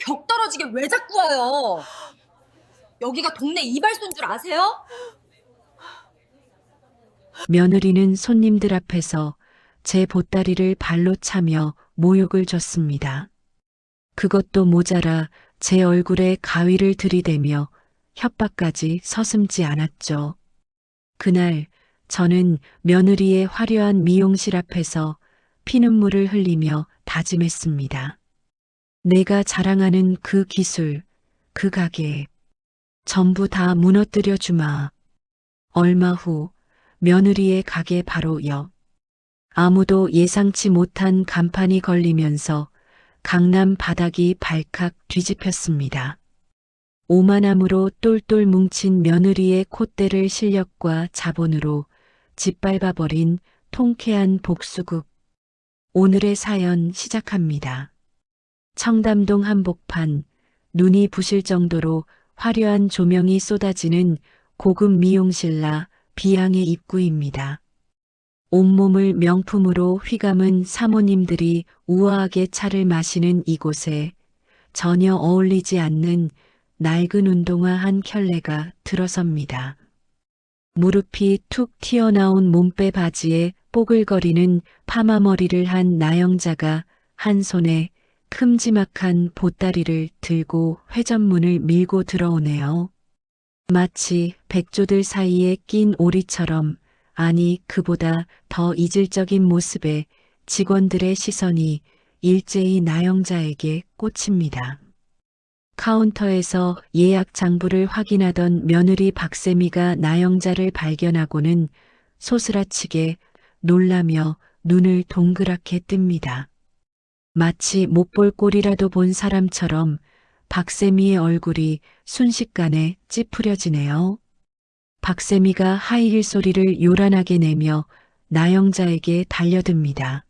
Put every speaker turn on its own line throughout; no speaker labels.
격 떨어지게 왜 자꾸 와요? 여기가 동네 이발소인 줄 아세요?
며느리는 손님들 앞에서 제 보따리를 발로 차며 모욕을 줬습니다. 그것도 모자라 제 얼굴에 가위를 들이대며 협박까지 서슴지 않았죠. 그날 저는 며느리의 화려한 미용실 앞에서 피눈물을 흘리며 다짐했습니다. 내가 자랑하는 그 기술, 그 가게, 전부 다 무너뜨려 주마. 얼마 후 며느리의 가게 바로 옆. 아무도 예상치 못한 간판이 걸리면서 강남 바닥이 발칵 뒤집혔습니다. 오만함으로 똘똘 뭉친 며느리의 콧대를 실력과 자본으로 짓밟아버린 통쾌한 복수극. 오늘의 사연 시작합니다. 청담동 한복판, 눈이 부실 정도로 화려한 조명이 쏟아지는 고급 미용실라 비양의 입구입니다. 온몸을 명품으로 휘감은 사모님들이 우아하게 차를 마시는 이곳에 전혀 어울리지 않는 낡은 운동화 한 켤레가 들어섭니다. 무릎이 툭 튀어나온 몸빼 바지에 뽀글거리는 파마머리를 한 나영자가 한 손에 큼지막한 보따리를 들고 회전문을 밀고 들어오네요. 마치 백조들 사이에 낀 오리처럼, 아니 그보다 더 이질적인 모습에 직원들의 시선이 일제히 나영자에게 꽂힙니다. 카운터에서 예약 장부를 확인하던 며느리 박세미가 나영자를 발견하고는 소스라치게 놀라며 눈을 동그랗게 뜹니다. 마치 못 볼 꼴이라도 본 사람처럼 박세미의 얼굴이 순식간에 찌푸려지네요. 박세미가 하이힐 소리를 요란하게 내며 나영자에게 달려듭니다.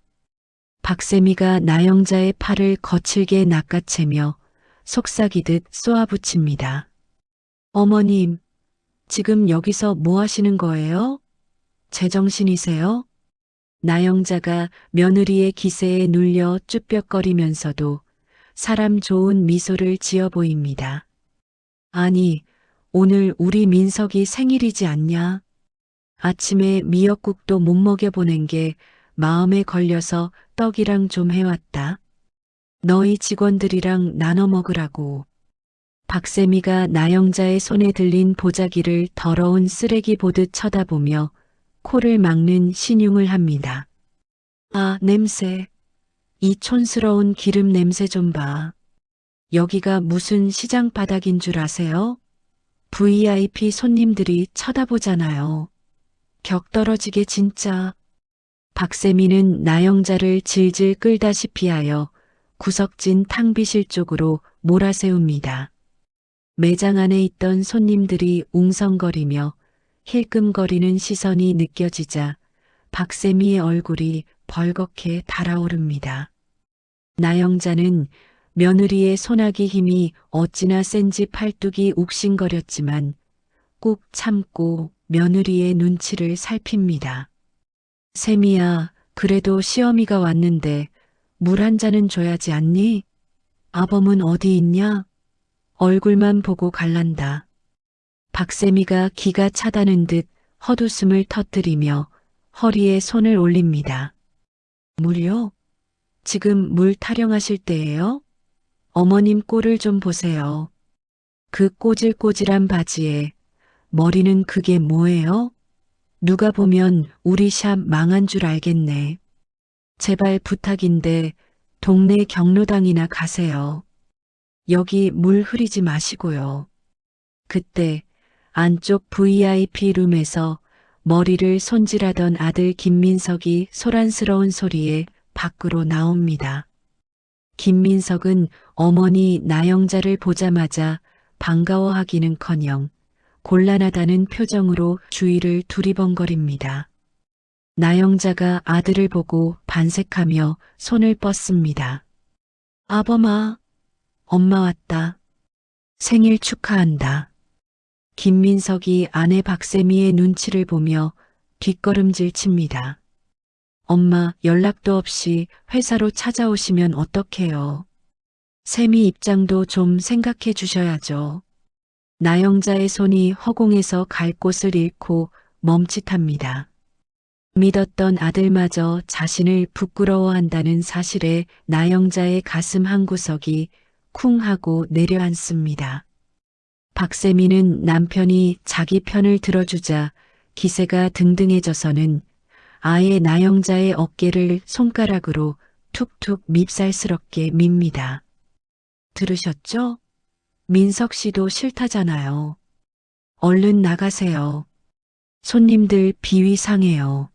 박세미가 나영자의 팔을 거칠게 낚아채며 속삭이듯 쏘아붙입니다. 어머님, 지금 여기서 뭐 하시는 거예요? 제정신이세요? 나영자가 며느리의 기세에 눌려 쭈뼛거리면서도 사람 좋은 미소를 지어 보입니다. 아니, 오늘 우리 민석이 생일이지 않냐? 아침에 미역국도 못 먹여보낸 게 마음에 걸려서 떡이랑 좀 해왔다. 너희 직원들이랑 나눠 먹으라고. 박세미가 나영자의 손에 들린 보자기를 더러운 쓰레기 보듯 쳐다보며 코를 막는 신용을 합니다. 아, 냄새. 이 촌스러운 기름 냄새 좀 봐. 여기가 무슨 시장 바닥인 줄 아세요? VIP 손님들이 쳐다보잖아요. 격 떨어지게 진짜. 박세미는 나영자를 질질 끌다시피 하여 구석진 탕비실 쪽으로 몰아세웁니다. 매장 안에 있던 손님들이 웅성거리며 힐끔거리는 시선이 느껴지자 박세미의 얼굴이 벌겋게 달아오릅니다. 나영자는 며느리의 손아귀 힘이 어찌나 센지 팔뚝이 욱신거렸지만 꾹 참고 며느리의 눈치를 살핍니다. 세미야, 그래도 시어미가 왔는데 물 한 잔은 줘야지 않니? 아범은 어디 있냐? 얼굴만 보고 갈란다. 박세미가 기가 차다는 듯 헛웃음을 터뜨리며 허리에 손을 올립니다. 물요? 지금 물 타령하실 때예요? 어머님 꼴을 좀 보세요. 그 꼬질꼬질한 바지에 머리는 그게 뭐예요? 누가 보면 우리 샵 망한 줄 알겠네. 제발 부탁인데 동네 경로당이나 가세요. 여기 물 흐리지 마시고요. 그때 안쪽 VIP 룸에서 머리를 손질하던 아들 김민석이 소란스러운 소리에 밖으로 나옵니다. 김민석은 어머니 나영자를 보자마자 반가워하기는커녕 곤란하다는 표정으로 주위를 두리번거립니다. 나영자가 아들을 보고 반색하며 손을 뻗습니다. 아범아, 엄마 왔다. 생일 축하한다. 김민석이 아내 박세미의 눈치를 보며 뒷걸음질 칩니다. 엄마 연락도 없이 회사로 찾아오시면 어떡해요. 세미 입장도 좀 생각해 주셔야죠. 나영자의 손이 허공에서 갈 곳을 잃고 멈칫합니다. 믿었던 아들마저 자신을 부끄러워한다는 사실에 나영자의 가슴 한구석이 쿵 하고 내려앉습니다. 박세미는 남편이 자기 편을 들어주자 기세가 등등해져서는 아예 나영자의 어깨를 손가락으로 툭툭 밉살스럽게 밉니다. 들으셨죠? 민석 씨도 싫다잖아요. 얼른 나가세요. 손님들 비위 상해요.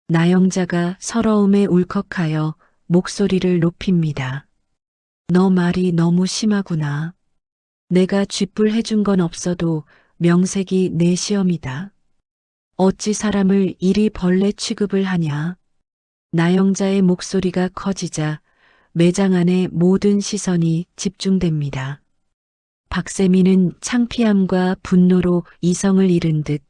나영자가 서러움에 울컥하여 목소리를 높입니다. 너 말이 너무 심하구나. 내가 쥐뿔 해준 건 없어도 명색이 내 시험이다. 어찌 사람을 이리 벌레 취급을 하냐. 나영자의 목소리가 커지자 매장 안의 모든 시선이 집중됩니다. 박세미는 창피함과 분노로 이성을 잃은 듯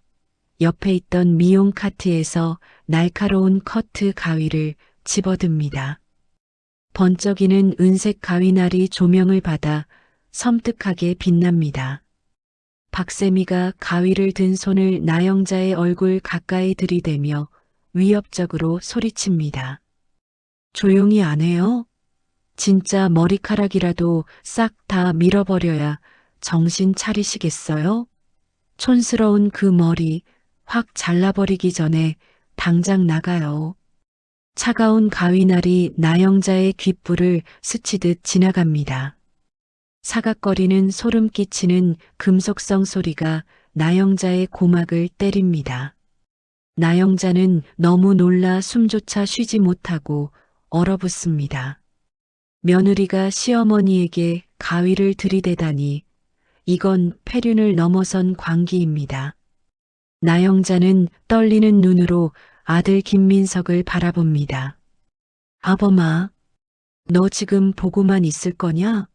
옆에 있던 미용 카트에서 날카로운 커트 가위를 집어듭니다. 번쩍이는 은색 가위날이 조명을 받아 섬뜩하게 빛납니다. 박세미가 가위를 든 손을 나영자의 얼굴 가까이 들이대며 위협적으로 소리칩니다. 조용히 안 해요? 진짜 머리카락이라도 싹 다 밀어버려야 정신 차리시겠어요? 촌스러운 그 머리 확 잘라버리기 전에 당장 나가요. 차가운 가위날이 나영자의 귓불을 스치듯 지나갑니다. 사각거리는 소름 끼치는 금속성 소리가 나영자의 고막을 때립니다. 나영자는 너무 놀라 숨조차 쉬지 못하고 얼어붙습니다. 며느리가 시어머니에게 가위를 들이대다니 이건 폐륜을 넘어선 광기입니다. 나영자는 떨리는 눈으로 아들 김민석을 바라봅니다. 아범아, 너 지금 보고만 있을 거냐?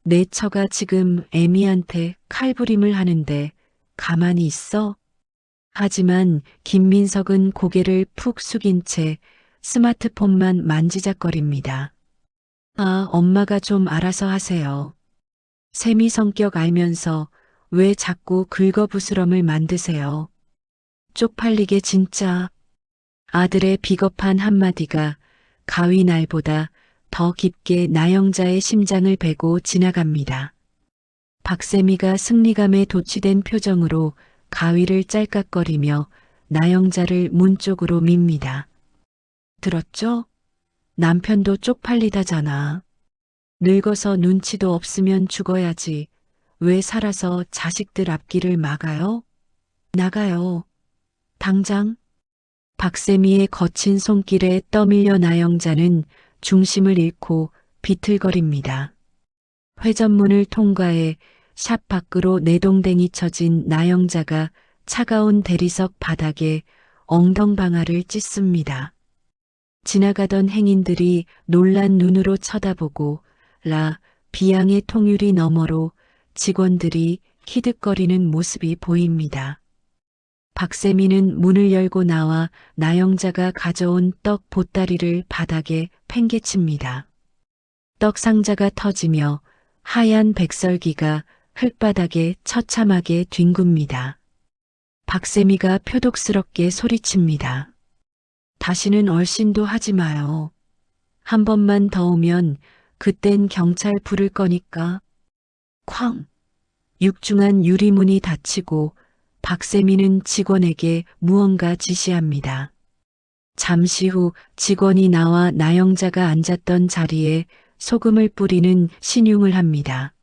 내 처가 지금 애미한테 칼부림을 하는데 가만히 있어? 하지만 김민석은 고개를 푹 숙인 채 스마트폰만 만지작거립니다. 아, 엄마가 좀 알아서 하세요. 세미 성격 알면서 왜 자꾸 긁어부스럼을 만드세요? 쪽팔리게 진짜. 아들의 비겁한 한마디가 가위날보다 더 깊게 나영자의 심장을 베고 지나갑니다. 박세미가 승리감에 도취된 표정으로 가위를 짤깍거리며 나영자를 문 쪽으로 밉니다. 들었죠? 남편도 쪽팔리다잖아. 늙어서 눈치도 없으면 죽어야지. 왜 살아서 자식들 앞길을 막아요? 나가요. 당장. 박세미의 거친 손길에 떠밀려 나영자는 중심을 잃고 비틀거립니다. 회전문을 통과해 샵 밖으로 내동댕이 쳐진 나영자가 차가운 대리석 바닥에 엉덩방아를 찢습니다. 지나가던 행인들이 놀란 눈으로 쳐다보고 비양의 통유리 너머로 직원들이 키득거리는 모습이 보입니다. 박세미는 문을 열고 나와 나영자가 가져온 떡 보따리를 바닥에 팽개칩니다. 떡 상자가 터지며 하얀 백설기가 흙바닥에 처참하게 뒹굽니다. 박세미가 표독스럽게 소리칩니다. 다시는 얼씬도 하지 마요. 한 번만 더 오면 그땐 경찰 부를 거니까. 쾅! 육중한 유리문이 닫히고 박세미는 직원에게 무언가 지시합니다. 잠시 후 직원이 나와 나영자가 앉았던 자리에 소금을 뿌리는 신용을 합니다.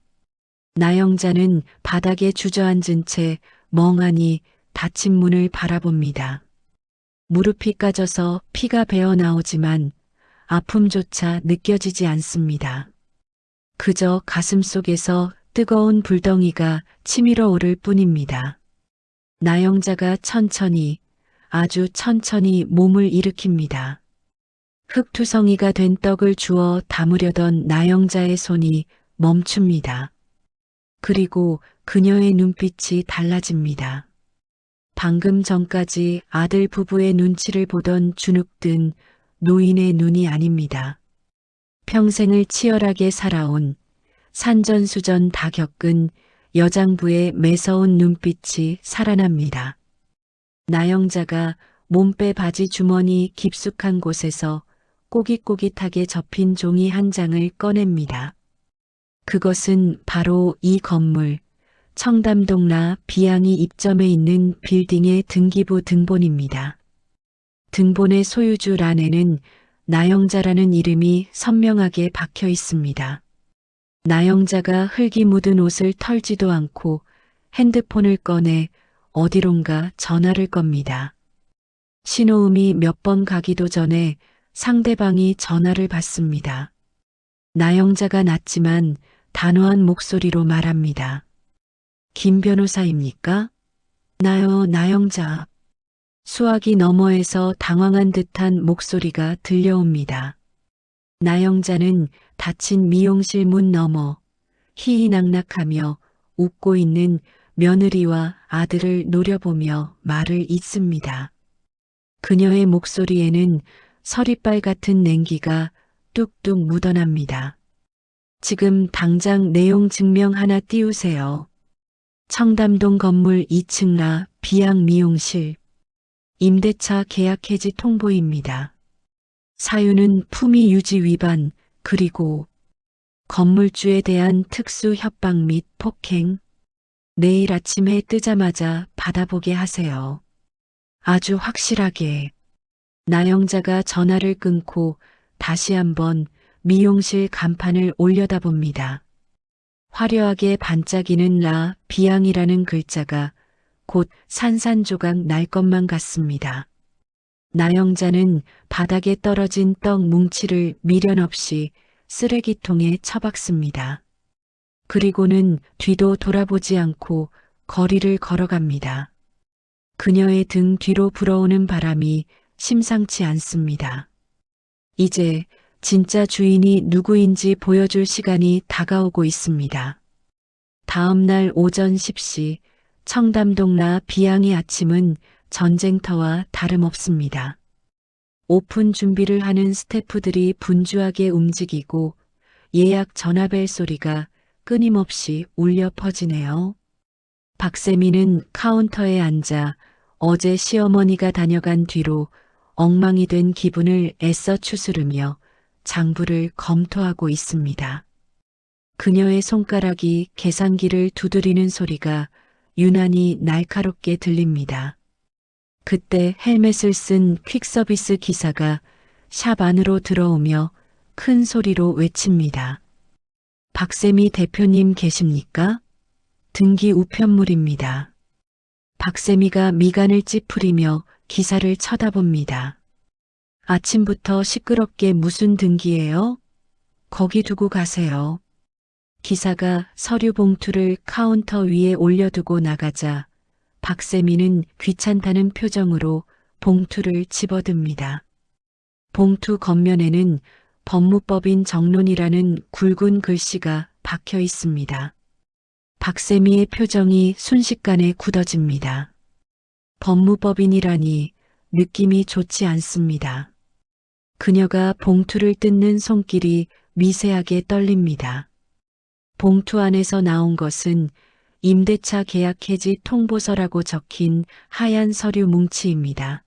나영자는 바닥에 주저앉은 채 멍하니 닫힌 문을 바라봅니다. 무릎이 까져서 피가 배어 나오지만 아픔조차 느껴지지 않습니다. 그저 가슴 속에서 뜨거운 불덩이가 치밀어 오를 뿐입니다. 나영자가 천천히, 아주 천천히 몸을 일으킵니다. 흙투성이가 된 떡을 주워 담으려던 나영자의 손이 멈춥니다. 그리고 그녀의 눈빛이 달라집니다. 방금 전까지 아들 부부의 눈치를 보던 주눅든 노인의 눈이 아닙니다. 평생을 치열하게 살아온 산전수전 다 겪은 여장부의 매서운 눈빛이 살아납니다. 나영자가 몸빼 바지 주머니 깊숙한 곳에서 꼬깃꼬깃하게 접힌 종이 한 장을 꺼냅니다. 그것은 바로 이 건물, 청담동 라 비양이 입점해 있는 빌딩의 등기부 등본입니다. 등본의 소유주란에는 나영자라는 이름이 선명하게 박혀 있습니다. 나영자가 흙이 묻은 옷을 털지도 않고 핸드폰을 꺼내 어디론가 전화를 겁니다. 신호음이 몇 번 가기도 전에 상대방이 전화를 받습니다. 나영자가 낮지만 단호한 목소리로 말합니다. 김 변호사입니까? 나요, 나영자. 수화기 너머에서 당황한 듯한 목소리가 들려옵니다. 나영자는 닫힌 미용실 문 너머 희희낙낙하며 웃고 있는 며느리와 아들을 노려보며 말을 잇습니다. 그녀의 목소리에는 서리빨 같은 냉기가 뚝뚝 묻어납니다. 지금 당장 내용 증명 하나 띄우세요. 청담동 건물 2층 라 비양 미용실. 임대차 계약 해지 통보입니다. 사유는 품위 유지 위반, 그리고 건물주에 대한 특수 협박 및 폭행. 내일 아침에 뜨자마자 받아보게 하세요. 아주 확실하게. 나영자가 전화를 끊고 다시 한번 미용실 간판을 올려다봅니다. 화려하게 반짝이는 라 비양이라는 글자가 곧 산산조각 날 것만 같습니다. 나영자는 바닥에 떨어진 떡 뭉치를 미련 없이 쓰레기통에 처박습니다. 그리고는 뒤도 돌아보지 않고 거리를 걸어갑니다. 그녀의 등 뒤로 불어오는 바람이 심상치 않습니다. 이제 진짜 주인이 누구인지 보여줄 시간이 다가오고 있습니다. 다음 날 오전 10시 청담동 라 비양의 아침은 전쟁터와 다름없습니다. 오픈 준비를 하는 스태프들이 분주하게 움직이고 예약 전화벨 소리가 끊임없이 울려 퍼지네요. 박세미는 카운터에 앉아 어제 시어머니가 다녀간 뒤로 엉망이 된 기분을 애써 추스르며 장부를 검토하고 있습니다. 그녀의 손가락이 계산기를 두드리는 소리가 유난히 날카롭게 들립니다. 그때 헬멧을 쓴 퀵서비스 기사가 샵 안으로 들어오며 큰 소리로 외칩니다. 박세미 대표님 계십니까? 등기 우편물입니다. 박세미가 미간을 찌푸리며 기사를 쳐다봅니다. 아침부터 시끄럽게 무슨 등기예요? 거기 두고 가세요. 기사가 서류 봉투를 카운터 위에 올려두고 나가자 박세미는 귀찮다는 표정으로 봉투를 집어듭니다. 봉투 겉면에는 법무법인 정론이라는 굵은 글씨가 박혀 있습니다. 박세미의 표정이 순식간에 굳어집니다. 법무법인이라니 느낌이 좋지 않습니다. 그녀가 봉투를 뜯는 손길이 미세하게 떨립니다. 봉투 안에서 나온 것은 임대차 계약 해지 통보서라고 적힌 하얀 서류 뭉치입니다.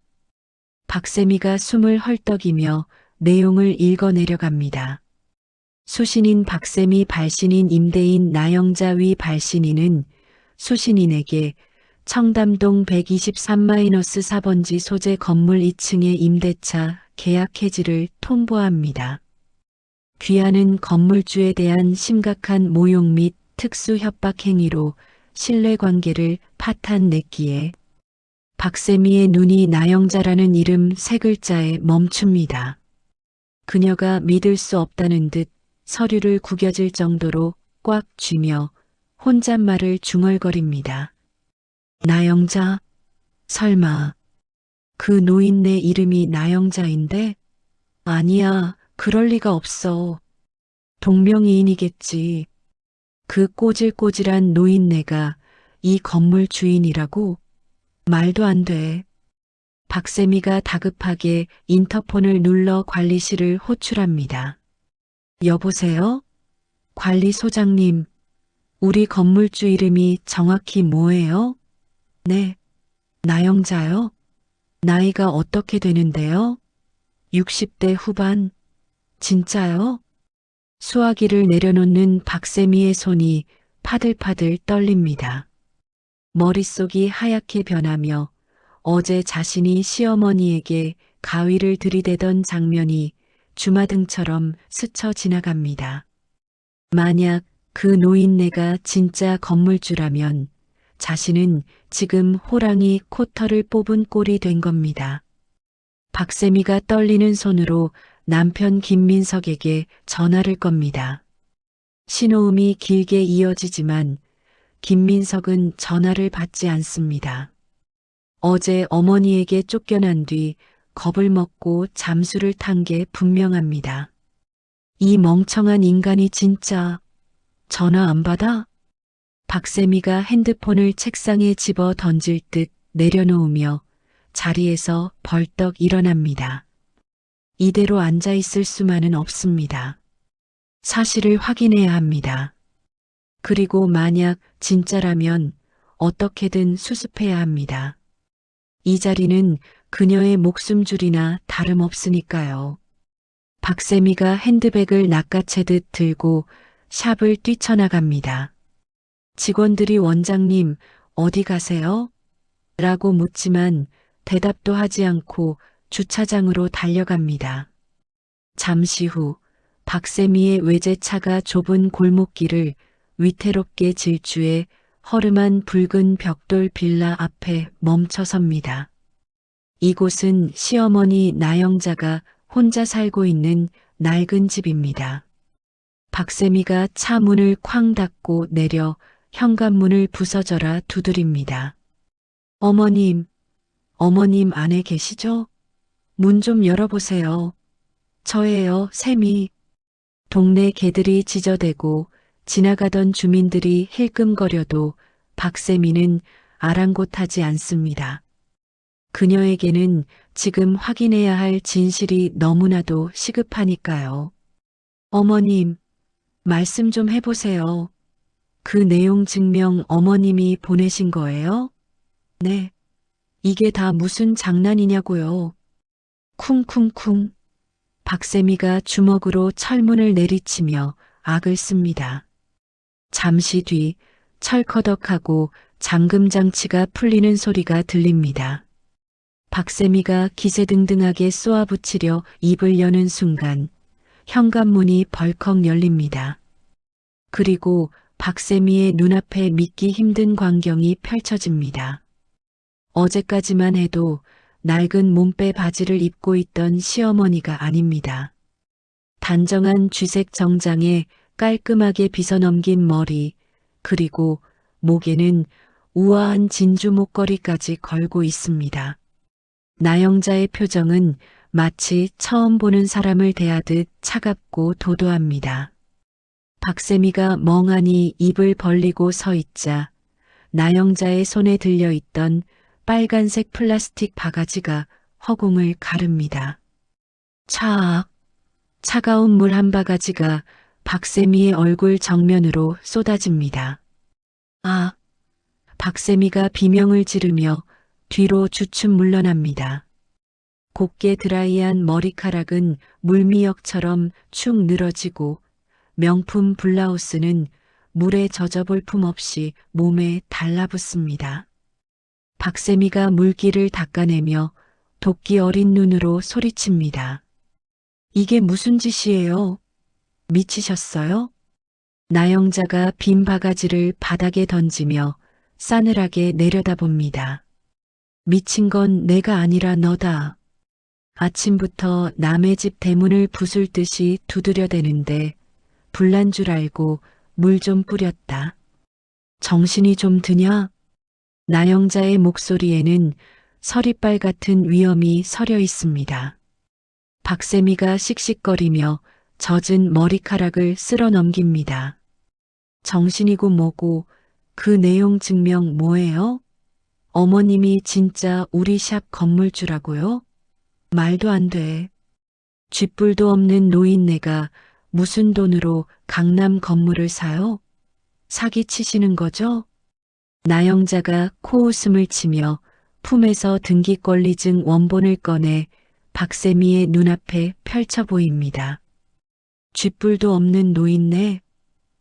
박세미가 숨을 헐떡이며 내용을 읽어내려갑니다. 수신인 박세미 발신인 임대인 나영자 위 발신인은 수신인에게 청담동 123-4번지 소재 건물 2층의 임대차 계약 해지를 통보합니다. 귀하는 건물주에 대한 심각한 모욕 및 특수 협박 행위로 신뢰관계를 파탄냈기에 박세미의 눈이 나영자라는 이름 세 글자에 멈춥니다. 그녀가 믿을 수 없다는 듯 서류를 구겨질 정도로 꽉 쥐며 혼잣말을 중얼거립니다. 나영자? 설마 그 노인네 이름이 나영자인데? 아니야, 그럴 리가 없어. 동명이인이겠지. 그 꼬질꼬질한 노인네가 이 건물 주인이라고? 말도 안 돼. 박세미가 다급하게 인터폰을 눌러 관리실을 호출합니다. 여보세요? 관리소장님, 우리 건물주 이름이 정확히 뭐예요? 네, 나영자요? 나이가 어떻게 되는데요? 60대 후반. 진짜요? 수화기를 내려놓는 박세미의 손이 파들파들 떨립니다. 머릿속이 하얗게 변하며 어제 자신이 시어머니에게 가위를 들이대던 장면이 주마등처럼 스쳐 지나갑니다. 만약 그 노인네가 진짜 건물주라면 자신은 지금 호랑이 코털을 뽑은 꼴이 된 겁니다. 박세미가 떨리는 손으로 남편 김민석에게 전화를 겁니다. 신호음이 길게 이어지지만 김민석은 전화를 받지 않습니다. 어제 어머니에게 쫓겨난 뒤 겁을 먹고 잠수를 탄 게 분명합니다. 이 멍청한 인간이 진짜 전화 안 받아? 박세미가 핸드폰을 책상에 집어 던질 듯 내려놓으며 자리에서 벌떡 일어납니다. 이대로 앉아 있을 수만은 없습니다. 사실을 확인해야 합니다. 그리고 만약 진짜라면 어떻게든 수습해야 합니다. 이 자리는 그녀의 목숨줄이나 다름없으니까요. 박세미가 핸드백을 낚아채듯 들고 샵을 뛰쳐나갑니다. 직원들이 원장님 어디 가세요? 라고 묻지만 대답도 하지 않고 주차장으로 달려갑니다. 잠시 후 박세미의 외제차가 좁은 골목길을 위태롭게 질주해 허름한 붉은 벽돌 빌라 앞에 멈춰섭니다. 이곳은 시어머니 나영자가 혼자 살고 있는 낡은 집입니다. 박세미가 차 문을 쾅 닫고 내려 현관문을 부서져라 두드립니다. 어머님, 어머님 안에 계시죠? 문 좀 열어보세요. 저예요, 샘이. 동네 개들이 짖어대고 지나가던 주민들이 힐끔거려도 박세미는 아랑곳하지 않습니다. 그녀에게는 지금 확인해야 할 진실이 너무나도 시급하니까요. 어머님, 말씀 좀 해보세요. 그 내용 증명 어머님이 보내신 거예요? 네. 이게 다 무슨 장난이냐고요. 쿵쿵쿵. 박세미가 주먹으로 철문을 내리치며 악을 씁니다. 잠시 뒤 철커덕하고 잠금장치가 풀리는 소리가 들립니다. 박세미가 기세등등하게 쏘아붙이려 입을 여는 순간 현관문이 벌컥 열립니다. 그리고 박세미의 눈앞에 믿기 힘든 광경이 펼쳐집니다. 어제까지만 해도 낡은 몸빼 바지를 입고 있던 시어머니가 아닙니다. 단정한 쥐색 정장에 깔끔하게 빗어넘긴 머리, 그리고 목에는 우아한 진주 목걸이까지 걸고 있습니다. 나영자의 표정은 마치 처음 보는 사람을 대하듯 차갑고 도도합니다. 박세미가 멍하니 입을 벌리고 서 있자 나영자의 손에 들려있던 빨간색 플라스틱 바가지가 허공을 가릅니다. 차악, 차가운 물 한 바가지가 박세미의 얼굴 정면으로 쏟아집니다. 아, 박세미가 비명을 지르며 뒤로 주춤 물러납니다. 곱게 드라이한 머리카락은 물미역처럼 축 늘어지고 명품 블라우스는 물에 젖어볼 품 없이 몸에 달라붙습니다. 박세미가 물기를 닦아내며 도끼 어린 눈으로 소리칩니다. 이게 무슨 짓이에요? 미치셨어요? 나영자가 빈 바가지를 바닥에 던지며 싸늘하게 내려다봅니다. 미친 건 내가 아니라 너다. 아침부터 남의 집 대문을 부술 듯이 두드려대는데 불난 줄 알고 물 좀 뿌렸다. 정신이 좀 드냐? 나영자의 목소리에는 서리빨 같은 위엄이 서려 있습니다. 박세미가 씩씩거리며 젖은 머리카락을 쓸어 넘깁니다. 정신이고 뭐고 그 내용 증명 뭐예요? 어머님이 진짜 우리 샵 건물주라고요? 말도 안 돼. 쥐뿔도 없는 노인네가 무슨 돈으로 강남 건물을 사요? 사기치시는 거죠? 나영자가 코웃음을 치며 품에서 등기권리증 원본을 꺼내 박세미의 눈앞에 펼쳐 보입니다. 쥐뿔도 없는 노인네.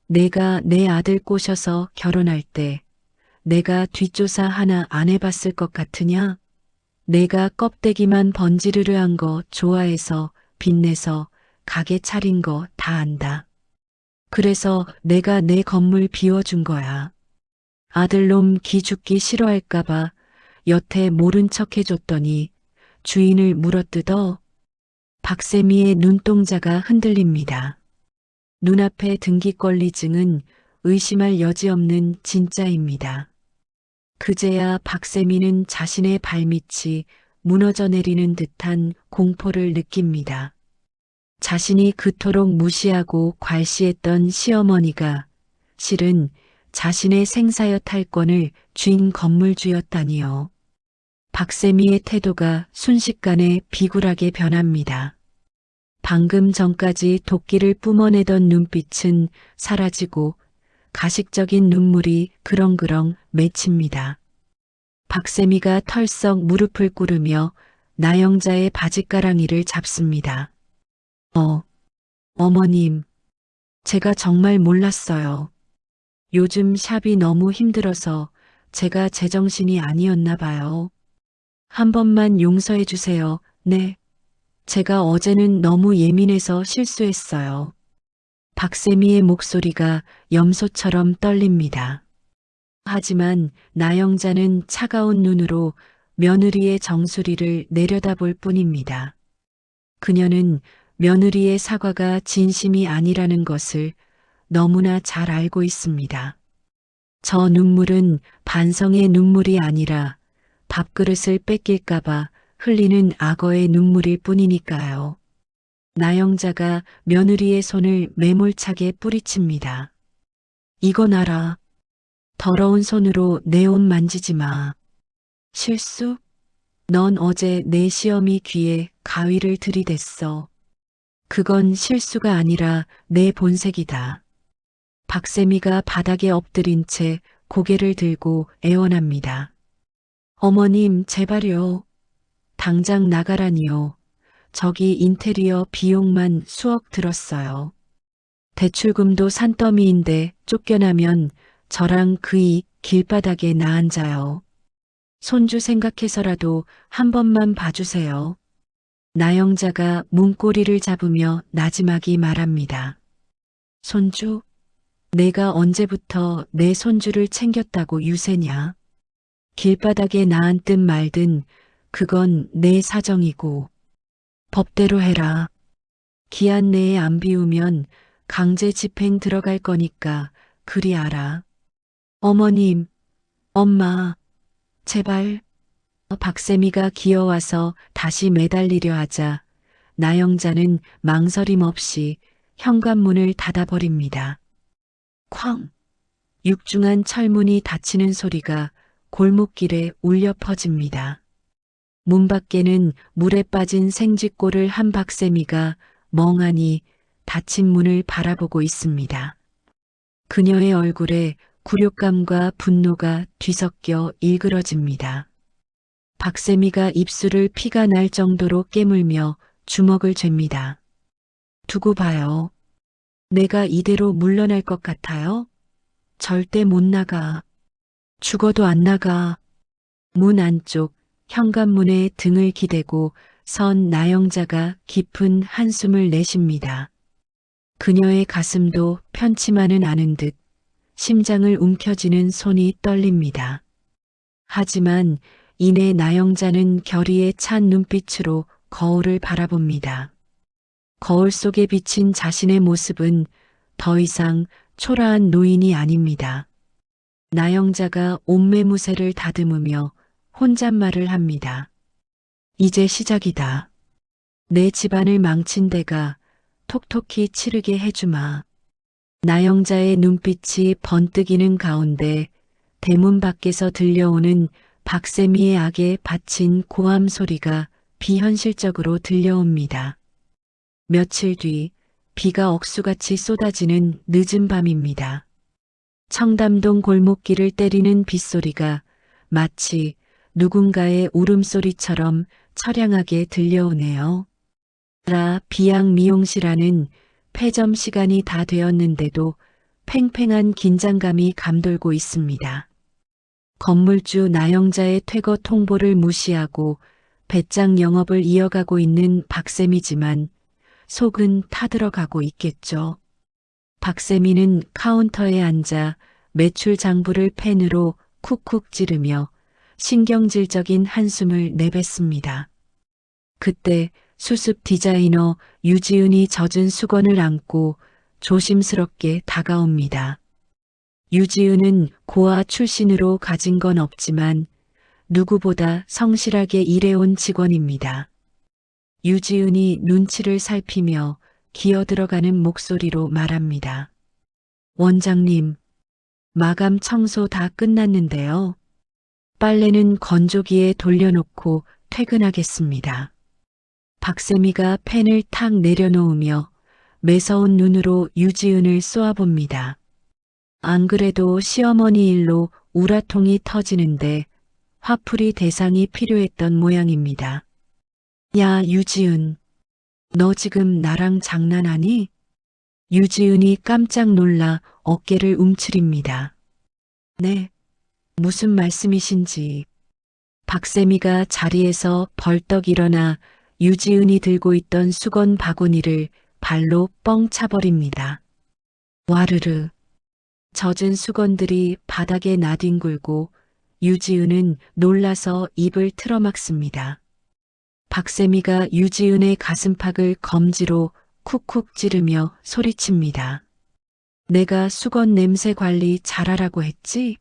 내가 내 아들 꼬셔서 결혼할 때 내가 뒷조사 하나 안 해봤을 것 같으냐? 내가 껍데기만 번지르르한 거 좋아해서 빚내서 가게 차린 거 다 안다. 그래서 내가 내 건물 비워준 거야. 아들놈 기죽기 싫어할까봐 여태 모른 척 해줬더니 주인을 물어뜯어. 박세미의 눈동자가 흔들립니다. 눈앞의 등기권리증은 의심할 여지 없는 진짜입니다. 그제야 박세미는 자신의 발밑이 무너져 내리는 듯한 공포를 느낍니다. 자신이 그토록 무시하고 괄시했던 시어머니가 실은 자신의 생사여 탈권을 쥔 건물주였다니요. 박세미의 태도가 순식간에 비굴하게 변합니다. 방금 전까지 도끼를 뿜어내던 눈빛은 사라지고 가식적인 눈물이 그렁그렁 맺힙니다. 박세미가 털썩 무릎을 꿇으며 나영자의 바짓가랑이를 잡습니다. 어머님, 제가 정말 몰랐어요. 요즘 샵이 너무 힘들어서 제가 제정신이 아니었나 봐요. 한 번만 용서해 주세요. 네. 제가 어제는 너무 예민해서 실수했어요. 박세미의 목소리가 염소처럼 떨립니다. 하지만 나영자는 차가운 눈으로 며느리의 정수리를 내려다볼 뿐입니다. 그녀는 며느리의 사과가 진심이 아니라는 것을 너무나 잘 알고 있습니다. 저 눈물은 반성의 눈물이 아니라 밥그릇을 뺏길까봐 흘리는 악어의 눈물일 뿐이니까요. 나영자가 며느리의 손을 매몰차게 뿌리칩니다. 이건 알아. 더러운 손으로 내 옷 만지지 마. 실수? 넌 어제 내 시어미 귀에 가위를 들이댔어. 그건 실수가 아니라 내 본색이다. 박세미가 바닥에 엎드린 채 고개를 들고 애원합니다. 어머님, 제발요. 당장 나가라니요. 저기 인테리어 비용만 수억 들었어요. 대출금도 산더미인데 쫓겨나면 저랑 그이 길바닥에 나앉아요. 손주 생각해서라도 한 번만 봐주세요. 나영자가 문고리를 잡으며 나지막이 말합니다. 손주? 내가 언제부터 내 손주를 챙겼다고 유세냐? 길바닥에 나앉든 말든 그건 내 사정이고 법대로 해라. 기한 내에 안 비우면 강제 집행 들어갈 거니까 그리 알아. 어머님, 엄마, 제발. 박세미가 기어와서 다시 매달리려 하자 나영자는 망설임 없이 현관문을 닫아버립니다. 쾅! 육중한 철문이 닫히는 소리가 골목길에 울려 퍼집니다. 문 밖에는 물에 빠진 생쥐꼴을 한 박세미가 멍하니 닫힌 문을 바라보고 있습니다. 그녀의 얼굴에 굴욕감과 분노가 뒤섞여 일그러집니다. 박세미가 입술을 피가 날 정도로 깨물며 주먹을 쥡니다. 두고 봐요. 내가 이대로 물러날 것 같아요? 절대 못 나가. 죽어도 안 나가. 문 안쪽 현관문에 등을 기대고 선 나영자가 깊은 한숨을 내쉽니다. 그녀의 가슴도 편치만은 않은 듯 심장을 움켜쥐는 손이 떨립니다. 하지만 이내 나영자는 결의에 찬 눈빛으로 거울을 바라봅니다. 거울 속에 비친 자신의 모습은 더 이상 초라한 노인이 아닙니다. 나영자가 옷매무새를 다듬으며 혼잣말을 합니다. 이제 시작이다. 내 집안을 망친 데가 톡톡히 치르게 해주마. 나영자의 눈빛이 번뜩이는 가운데 대문 밖에서 들려오는 박세미의 악에 바친 고함 소리가 비현실적으로 들려옵니다. 며칠 뒤 비가 억수같이 쏟아지는 늦은 밤입니다. 청담동 골목길을 때리는 빗소리가 마치 누군가의 울음소리처럼 처량하게 들려오네요. 비양 미용실안은 폐점 시간이 다 되었는데도 팽팽한 긴장감이 감돌고 있습니다. 건물주 나영자의 퇴거 통보를 무시하고 배짱 영업을 이어가고 있는 박세미지만 속은 타들어가고 있겠죠. 박세미는 카운터에 앉아 매출 장부를 펜으로 쿡쿡 찌르며 신경질적인 한숨을 내뱉습니다. 그때 수습 디자이너 유지은이 젖은 수건을 안고 조심스럽게 다가옵니다. 유지은은 고아 출신으로 가진 건 없지만 누구보다 성실하게 일해온 직원입니다. 유지은이 눈치를 살피며 기어들어가는 목소리로 말합니다. 원장님, 마감 청소 다 끝났는데요. 빨래는 건조기에 돌려놓고 퇴근하겠습니다. 박세미가 펜을 탁 내려놓으며 매서운 눈으로 유지은을 쏘아봅니다. 안 그래도 시어머니 일로 우라통이 터지는데 화풀이 대상이 필요했던 모양입니다. 야, 유지은. 너 지금 나랑 장난하니? 유지은이 깜짝 놀라 어깨를 움츠립니다. 네, 무슨 말씀이신지. 박세미가 자리에서 벌떡 일어나 유지은이 들고 있던 수건 바구니를 발로 뻥 차버립니다. 와르르. 젖은 수건들이 바닥에 나뒹굴고 유지은은 놀라서 입을 틀어막습니다. 박세미가 유지은의 가슴팍을 검지로 쿡쿡 찌르며 소리칩니다. 내가 수건 냄새 관리 잘하라고 했지?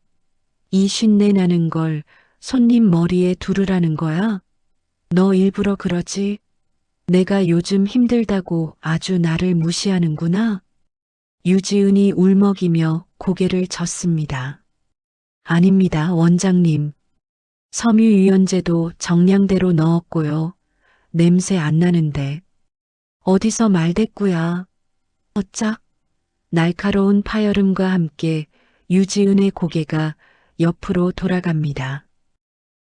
이 쉰내 나는 걸 손님 머리에 두르라는 거야? 너 일부러 그러지? 내가 요즘 힘들다고 아주 나를 무시하는구나? 유지은이 울먹이며 고개를 젓습니다. 아닙니다, 원장님. 섬유유연제도 정량대로 넣었고요. 냄새 안 나는데. 어디서 말대꾸야. 어짝. 날카로운 파열음과 함께 유지은의 고개가 옆으로 돌아갑니다.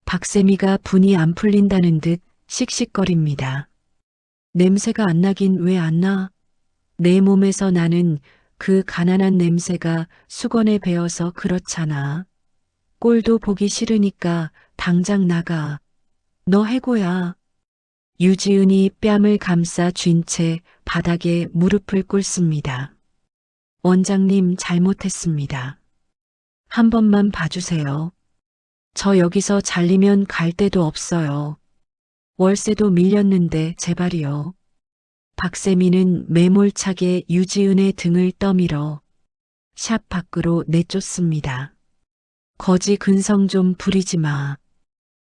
박세미가 분이 안 풀린다는 듯 씩씩거립니다. 냄새가 안 나긴 왜 안 나? 내 몸에서 나는 그 가난한 냄새가 수건에 배어서 그렇잖아. 꼴도 보기 싫으니까 당장 나가. 너 해고야. 유지은이 뺨을 감싸 쥔 채 바닥에 무릎을 꿇습니다. 원장님 잘못했습니다. 한 번만 봐주세요. 저 여기서 잘리면 갈 데도 없어요. 월세도 밀렸는데 제발이요. 박세미는 매몰차게 유지은의 등을 떠밀어 샵 밖으로 내쫓습니다. 거지 근성 좀 부리지 마.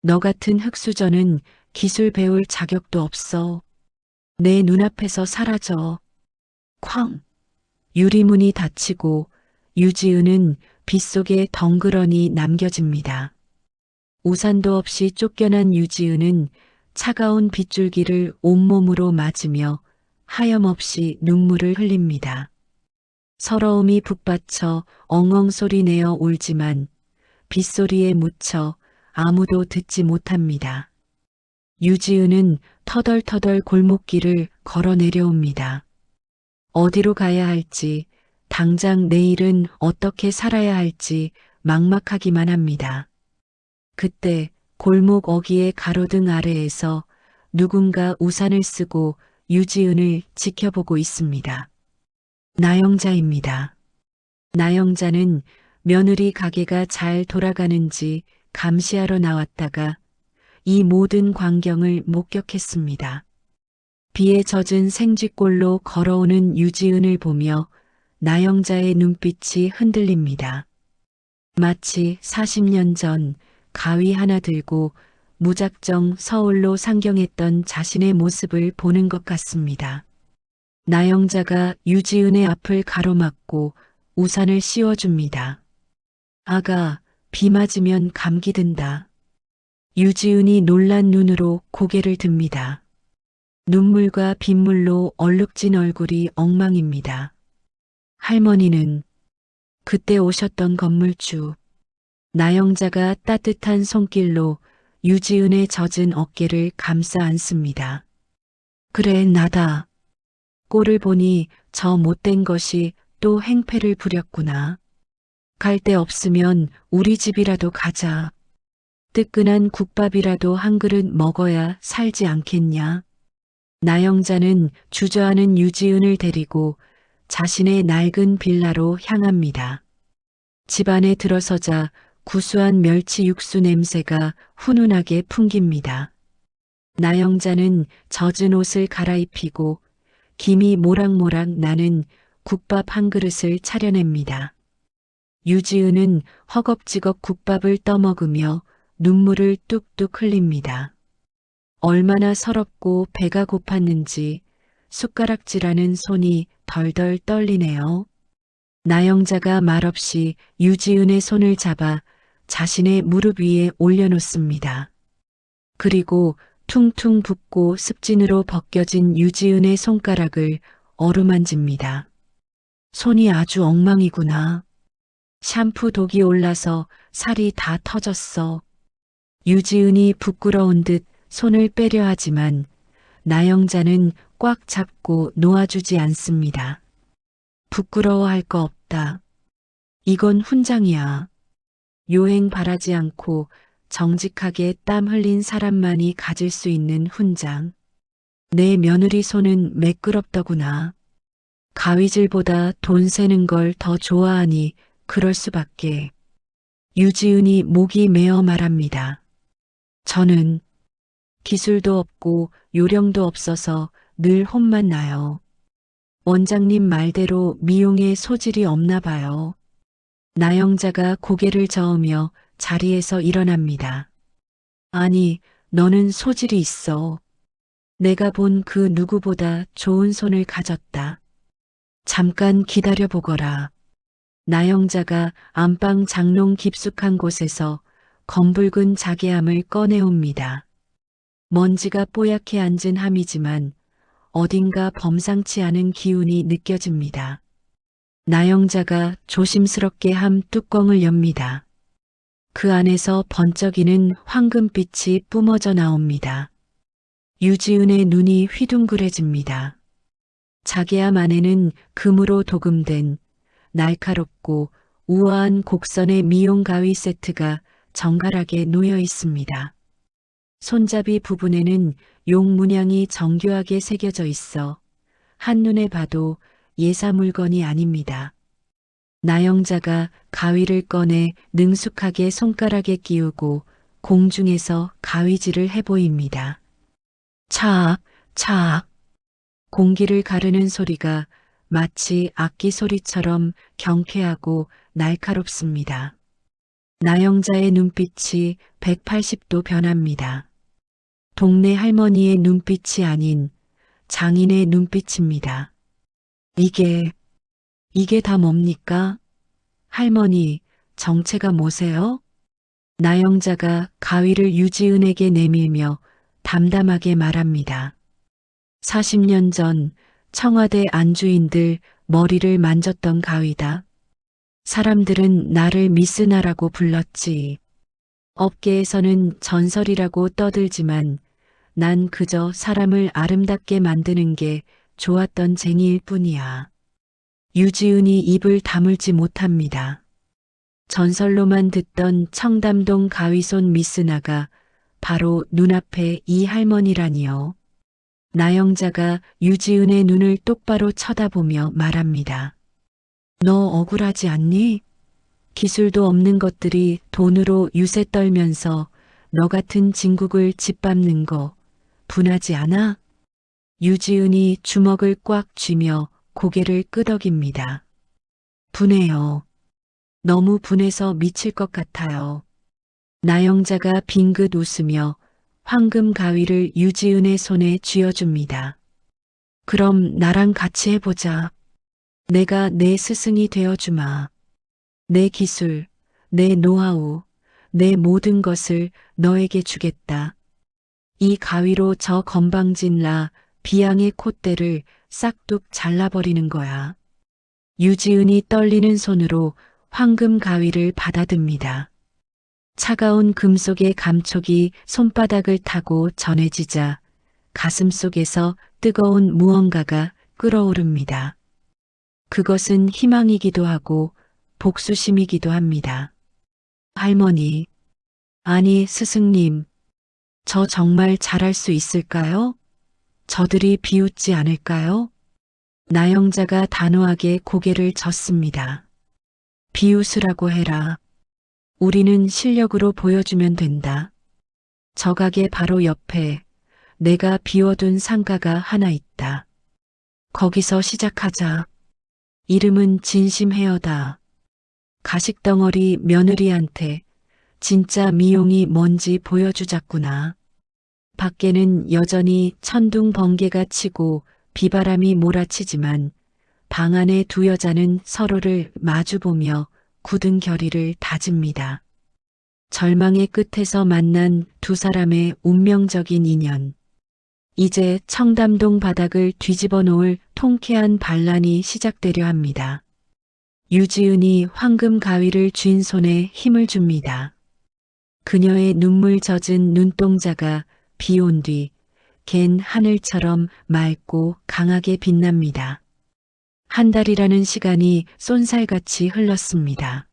너 같은 흑수저는 기술 배울 자격도 없어. 내 눈앞에서 사라져. 쾅! 유리문이 닫히고 유지은은 빗속에 덩그러니 남겨집니다. 우산도 없이 쫓겨난 유지은은 차가운 빗줄기를 온몸으로 맞으며 하염없이 눈물을 흘립니다. 서러움이 북받쳐 엉엉 소리 내어 울지만 빗소리에 묻혀 아무도 듣지 못합니다. 유지은은 터덜터덜 골목길을 걸어 내려옵니다. 어디로 가야 할지, 당장 내일은 어떻게 살아야 할지 막막하기만 합니다. 그때 골목 어귀의 가로등 아래에서 누군가 우산을 쓰고 유지은을 지켜보고 있습니다. 나영자입니다. 나영자는 며느리 가게가 잘 돌아가는지 감시하러 나왔다가 이 모든 광경을 목격했습니다. 비에 젖은 생쥐꼴로 걸어오는 유지은을 보며 나영자의 눈빛이 흔들립니다. 마치 40년 전 가위 하나 들고 무작정 서울로 상경했던 자신의 모습을 보는 것 같습니다. 나영자가 유지은의 앞을 가로막고 우산을 씌워줍니다. 아가, 비 맞으면 감기 든다. 유지은이 놀란 눈으로 고개를 듭니다. 눈물과 빗물로 얼룩진 얼굴이 엉망입니다. 할머니는 그때 오셨던 건물주 나영자가 따뜻한 손길로 유지은의 젖은 어깨를 감싸 안습니다. 그래, 나다. 꼴을 보니 저 못된 것이 또 행패를 부렸구나. 갈 데 없으면 우리 집이라도 가자. 뜨끈한 국밥이라도 한 그릇 먹어야 살지 않겠냐. 나영자는 주저하는 유지은을 데리고 자신의 낡은 빌라로 향합니다. 집 안에 들어서자 구수한 멸치 육수 냄새가 훈훈하게 풍깁니다. 나영자는 젖은 옷을 갈아입히고 김이 모락모락 나는 국밥 한 그릇을 차려냅니다. 유지은은 허겁지겁 국밥을 떠먹으며 눈물을 뚝뚝 흘립니다. 얼마나 서럽고 배가 고팠는지 숟가락질하는 손이 덜덜 떨리네요. 나영자가 말없이 유지은의 손을 잡아 자신의 무릎 위에 올려놓습니다. 그리고 퉁퉁 붓고 습진으로 벗겨진 유지은의 손가락을 어루만집니다. 손이 아주 엉망이구나. 샴푸 독이 올라서 살이 다 터졌어. 유지은이 부끄러운 듯 손을 빼려 하지만 나영자는 꽉 잡고 놓아주지 않습니다. 부끄러워할 거 없다. 이건 훈장이야. 요행 바라지 않고 정직하게 땀 흘린 사람만이 가질 수 있는 훈장. 내 며느리 손은 매끄럽더구나. 가위질보다 돈 세는 걸 더 좋아하니 그럴 수밖에. 유지은이 목이 메어 말합니다. 저는 기술도 없고 요령도 없어서 늘 혼만 나요. 원장님 말대로 미용에 소질이 없나 봐요. 나영자가 고개를 저으며 자리에서 일어납니다. 아니, 너는 소질이 있어. 내가 본 그 누구보다 좋은 손을 가졌다. 잠깐 기다려보거라. 나영자가 안방 장롱 깊숙한 곳에서 검붉은 자개함을 꺼내옵니다. 먼지가 뽀얗게 앉은 함이지만 어딘가 범상치 않은 기운이 느껴집니다. 나영자가 조심스럽게 함 뚜껑을 엽니다. 그 안에서 번쩍이는 황금빛이 뿜어져 나옵니다. 유지은의 눈이 휘둥그레집니다. 자개함 안에는 금으로 도금된 날카롭고 우아한 곡선의 미용 가위 세트가 정갈하게 놓여 있습니다. 손잡이 부분에는 용 문양이 정교하게 새겨져 있어 한눈에 봐도 예사 물건이 아닙니다. 나영자가 가위를 꺼내 능숙하게 손가락에 끼우고 공중에서 가위질을 해보입니다. 차악, 차악. 공기를 가르는 소리가 마치 악기 소리처럼 경쾌하고 날카롭습니다. 나영자의 눈빛이 180도 변합니다. 동네 할머니의 눈빛이 아닌 장인의 눈빛입니다. 이게 다 뭡니까? 할머니, 정체가 뭐세요? 나영자가 가위를 유지은에게 내밀며 담담하게 말합니다. 40년 전 청와대 안주인들 머리를 만졌던 가위다. 사람들은 나를 미스나라고 불렀지. 업계에서는 전설이라고 떠들지만 난 그저 사람을 아름답게 만드는 게 좋았던 쟁이일 뿐이야. 유지은이 입을 다물지 못합니다. 전설로만 듣던 청담동 가위손 미스나가 바로 눈앞에 이 할머니라니요. 나영자가 유지은의 눈을 똑바로 쳐다보며 말합니다. 너 억울하지 않니? 기술도 없는 것들이 돈으로 유세 떨면서 너 같은 진국을 짓밟는 거 분하지 않아? 유지은이 주먹을 꽉 쥐며 고개를 끄덕입니다. 분해요. 너무 분해서 미칠 것 같아요. 나영자가 빙긋 웃으며 황금 가위를 유지은의 손에 쥐어줍니다. 그럼 나랑 같이 해보자. 내가 내 스승이 되어주마. 내 기술, 내 노하우, 내 모든 것을 너에게 주겠다. 이 가위로 저 건방진 라 비양의 콧대를 싹둑 잘라버리는 거야. 유지은이 떨리는 손으로 황금 가위를 받아듭니다. 차가운 금속의 감촉이 손바닥을 타고 전해지자 가슴속에서 뜨거운 무언가가 끓어오릅니다. 그것은 희망이기도 하고 복수심이기도 합니다. 할머니, 아니 스승님, 저 정말 잘할 수 있을까요? 저들이 비웃지 않을까요? 나영자가 단호하게 고개를 젓습니다. 비웃으라고 해라. 우리는 실력으로 보여주면 된다. 저 가게 바로 옆에 내가 비워둔 상가가 하나 있다. 거기서 시작하자. 이름은 진심 헤어다. 가식덩어리 며느리한테 진짜 미용이 뭔지 보여주자꾸나. 밖에는 여전히 천둥 번개가 치고 비바람이 몰아치지만 방 안의 두 여자는 서로를 마주보며 굳은 결의를 다집니다. 절망의 끝에서 만난 두 사람의 운명적인 인연. 이제 청담동 바닥을 뒤집어 놓을 통쾌한 반란이 시작되려 합니다. 유지은이 황금 가위를 쥔 손에 힘을 줍니다. 그녀의 눈물 젖은 눈동자가 비 온 뒤 갠 하늘처럼 맑고 강하게 빛납니다. 한 달이라는 시간이 쏜살같이 흘렀습니다.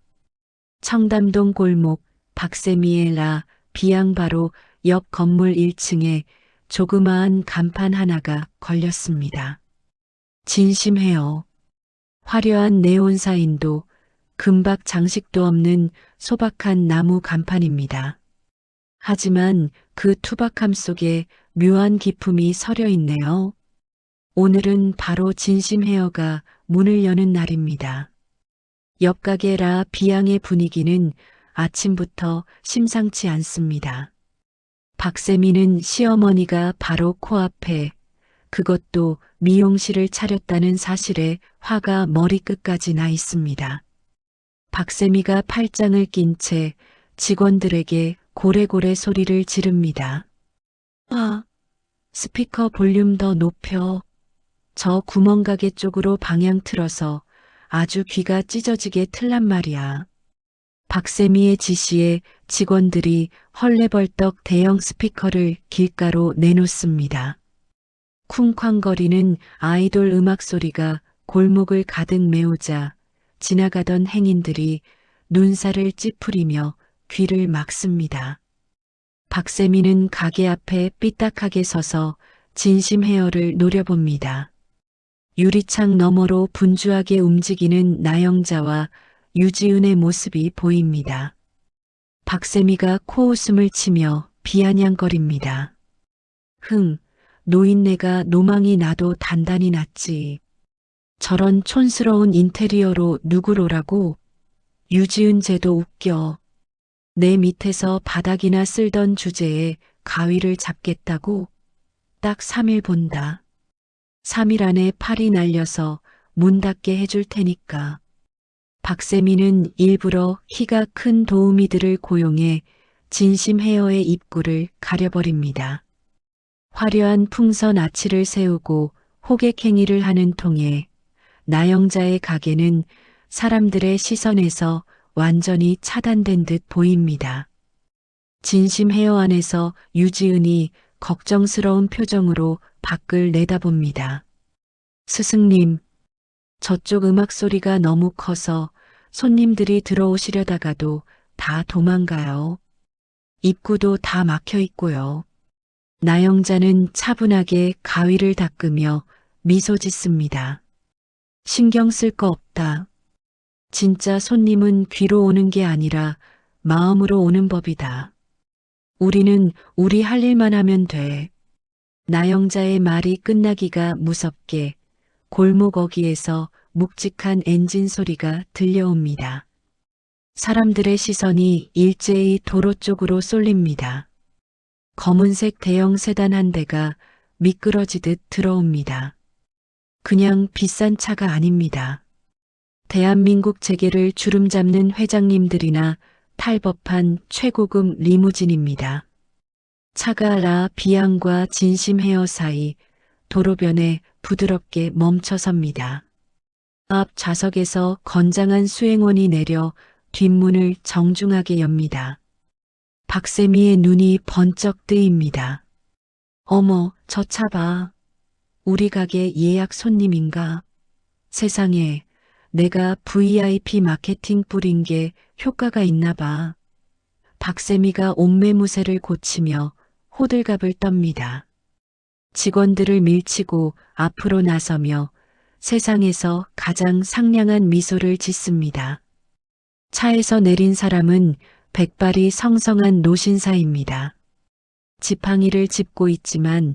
청담동 골목 박세미의 라 비양 바로 옆 건물 1층에 조그마한 간판 하나가 걸렸습니다. 진심해요. 화려한 네온 사인도 금박 장식도 없는 소박한 나무 간판입니다. 하지만 그 투박함 속에 묘한 기품이 서려 있네요. 오늘은 바로 진심 헤어가 문을 여는 날입니다. 옆 가게 라 비양의 분위기는 아침부터 심상치 않습니다. 박세미는 시어머니가 바로 코앞에 그것도 미용실을 차렸다는 사실에 화가 머리끝까지 나 있습니다. 박세미가 팔짱을 낀 채 직원들에게 고래고래 소리를 지릅니다. 아, 스피커 볼륨 더 높여. 저 구멍가게 쪽으로 방향 틀어서 아주 귀가 찢어지게 틀란 말이야. 박세미의 지시에 직원들이 헐레벌떡 대형 스피커를 길가로 내놓습니다. 쿵쾅거리는 아이돌 음악 소리가 골목을 가득 메우자 지나가던 행인들이 눈살을 찌푸리며 귀를 막습니다. 박세미는 가게 앞에 삐딱하게 서서 진심 헤어를 노려봅니다. 유리창 너머로 분주하게 움직이는 나영자와 유지은의 모습이 보입니다. 박세미가 코웃음을 치며 비아냥거립니다. 노인네가 노망이 나도 단단히 났지. 저런 촌스러운 인테리어로 누구로라고? 유지은 쟤도 웃겨. 내 밑에서 바닥이나 쓸던 주제에 가위를 잡겠다고? 딱 3일 본다. 3일 안에 팔이 날려서 문 닫게 해줄 테니까. 박세미는 일부러 키가 큰 도우미들을 고용해 진심 헤어의 입구를 가려버립니다. 화려한 풍선 아치를 세우고 호객행위를 하는 통에 나영자의 가게는 사람들의 시선에서 완전히 차단된 듯 보입니다. 진심 헤어 안에서 유지은이 걱정스러운 표정으로 밖을 내다봅니다. 스승님, 저쪽 음악 소리가 너무 커서 손님들이 들어오시려다가도 다 도망가요. 입구도 다 막혀 있고요. 나영자는 차분하게 가위를 닦으며 미소 짓습니다. 신경 쓸 거 없다. 진짜 손님은 귀로 오는 게 아니라 마음으로 오는 법이다. 우리는 우리 할 일만 하면 돼. 나영자의 말이 끝나기가 무섭게 골목 어귀에서 묵직한 엔진 소리가 들려옵니다. 사람들의 시선이 일제히 도로 쪽으로 쏠립니다. 검은색 대형 세단 한 대가 미끄러지듯 들어옵니다. 그냥 비싼 차가 아닙니다. 대한민국 재계를 주름잡는 회장님들이나 탈법한 최고급 리무진입니다. 차가 라 비양과 진심 헤어 사이 도로변에 부드럽게 멈춰섭니다. 앞 좌석에서 건장한 수행원이 내려 뒷문을 정중하게 엽니다. 박세미의 눈이 번쩍 뜨입니다. 어머, 저 차 봐. 우리 가게 예약 손님인가? 세상에, 내가 VIP 마케팅 뿌린 게 효과가 있나 봐. 박세미가 옷매무새를 고치며 호들갑을 떱니다. 직원들을 밀치고 앞으로 나서며 세상에서 가장 상냥한 미소를 짓습니다. 차에서 내린 사람은 백발이 성성한 노신사입니다. 지팡이를 짚고 있지만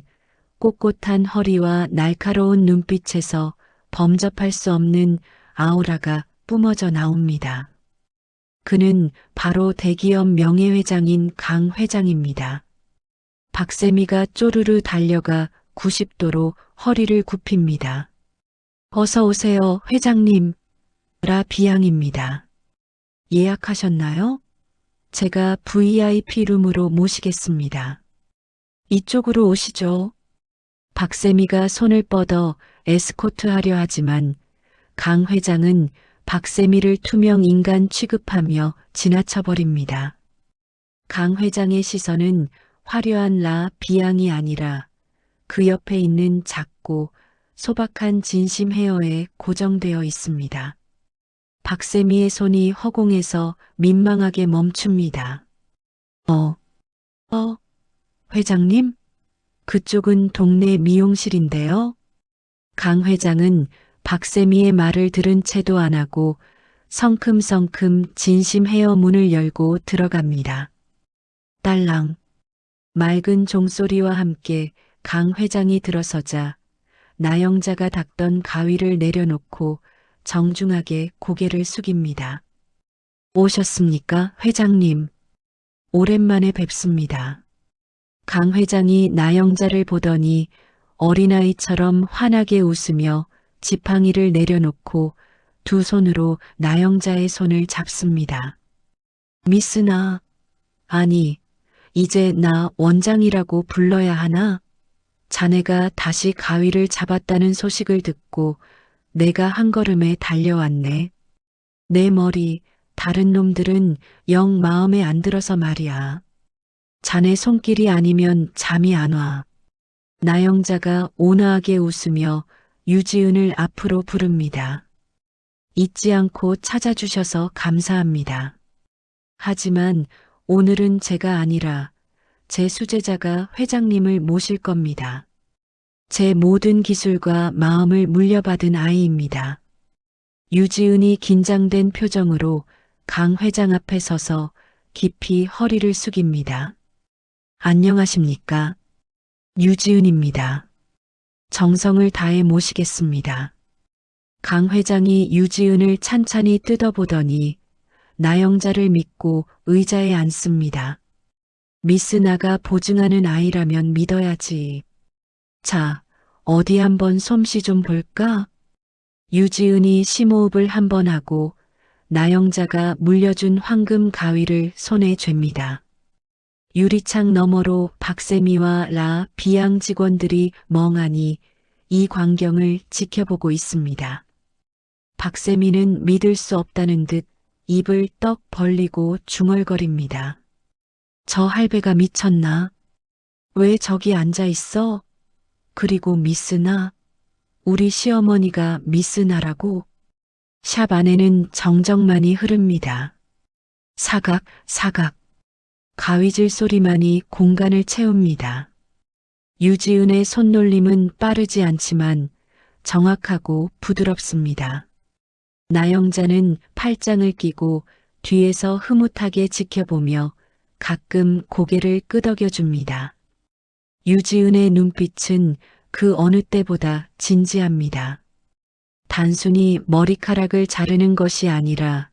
꼿꼿한 허리와 날카로운 눈빛에서 범접할 수 없는 아우라가 뿜어져 나옵니다. 그는 바로 대기업 명예회장인 강 회장입니다. 박세미가 쪼르르 달려가 90도로 허리를 굽힙니다. 어서 오세요, 회장님. 라 비양입니다. 예약하셨나요? 제가 VIP 룸으로 모시겠습니다. 이쪽으로 오시죠. 박세미가 손을 뻗어 에스코트하려 하지만 강 회장은 박세미를 투명 인간 취급하며 지나쳐버립니다. 강 회장의 시선은 화려한 라 비양이 아니라 그 옆에 있는 작고 소박한 진심 헤어에 고정되어 있습니다. 박세미의 손이 허공에서 민망하게 멈춥니다. 회장님? 그쪽은 동네 미용실인데요. 강 회장은 박세미의 말을 들은 채도 안 하고 성큼성큼 진심 헤어 문을 열고 들어갑니다. 딸랑. 맑은 종소리와 함께 강 회장이 들어서자 나영자가 닦던 가위를 내려놓고 정중하게 고개를 숙입니다. 오셨습니까, 회장님? 오랜만에 뵙습니다. 강 회장이 나영자를 보더니 어린아이처럼 환하게 웃으며 지팡이를 내려놓고 두 손으로 나영자의 손을 잡습니다. 미스나, 아니, 이제 나 원장이라고 불러야 하나? 자네가 다시 가위를 잡았다는 소식을 듣고 내가 한 걸음에 달려왔네. 내 머리, 다른 놈들은 영 마음에 안 들어서 말이야. 자네 손길이 아니면 잠이 안 와. 나영자가 온화하게 웃으며 유지은을 앞으로 부릅니다. 잊지 않고 찾아주셔서 감사합니다. 하지만 오늘은 제가 아니라 제 수제자가 회장님을 모실 겁니다. 제 모든 기술과 마음을 물려받은 아이입니다. 유지은이 긴장된 표정으로 강 회장 앞에 서서 깊이 허리를 숙입니다. 안녕하십니까? 유지은입니다. 정성을 다해 모시겠습니다. 강 회장이 유지은을 찬찬히 뜯어보더니 나영자를 믿고 의자에 앉습니다. 미스나가 보증하는 아이라면 믿어야지. 자, 어디 한번 솜씨 좀 볼까? 유지은이 심호흡을 한번 하고 나영자가 물려준 황금 가위를 손에 쥡니다. 유리창 너머로 박세미와 라 비양 직원들이 멍하니 이 광경을 지켜보고 있습니다. 박세미는 믿을 수 없다는 듯 입을 떡 벌리고 중얼거립니다. 저 할배가 미쳤나? 왜 저기 앉아 있어? 그리고 미스나? 우리 시어머니가 미스나라고? 샵 안에는 정적만이 흐릅니다. 사각, 사각. 가위질 소리만이 공간을 채웁니다. 유지은의 손놀림은 빠르지 않지만 정확하고 부드럽습니다. 나영자는 팔짱을 끼고 뒤에서 흐뭇하게 지켜보며 가끔 고개를 끄덕여줍니다. 유지은의 눈빛은 그 어느 때보다 진지합니다. 단순히 머리카락을 자르는 것이 아니라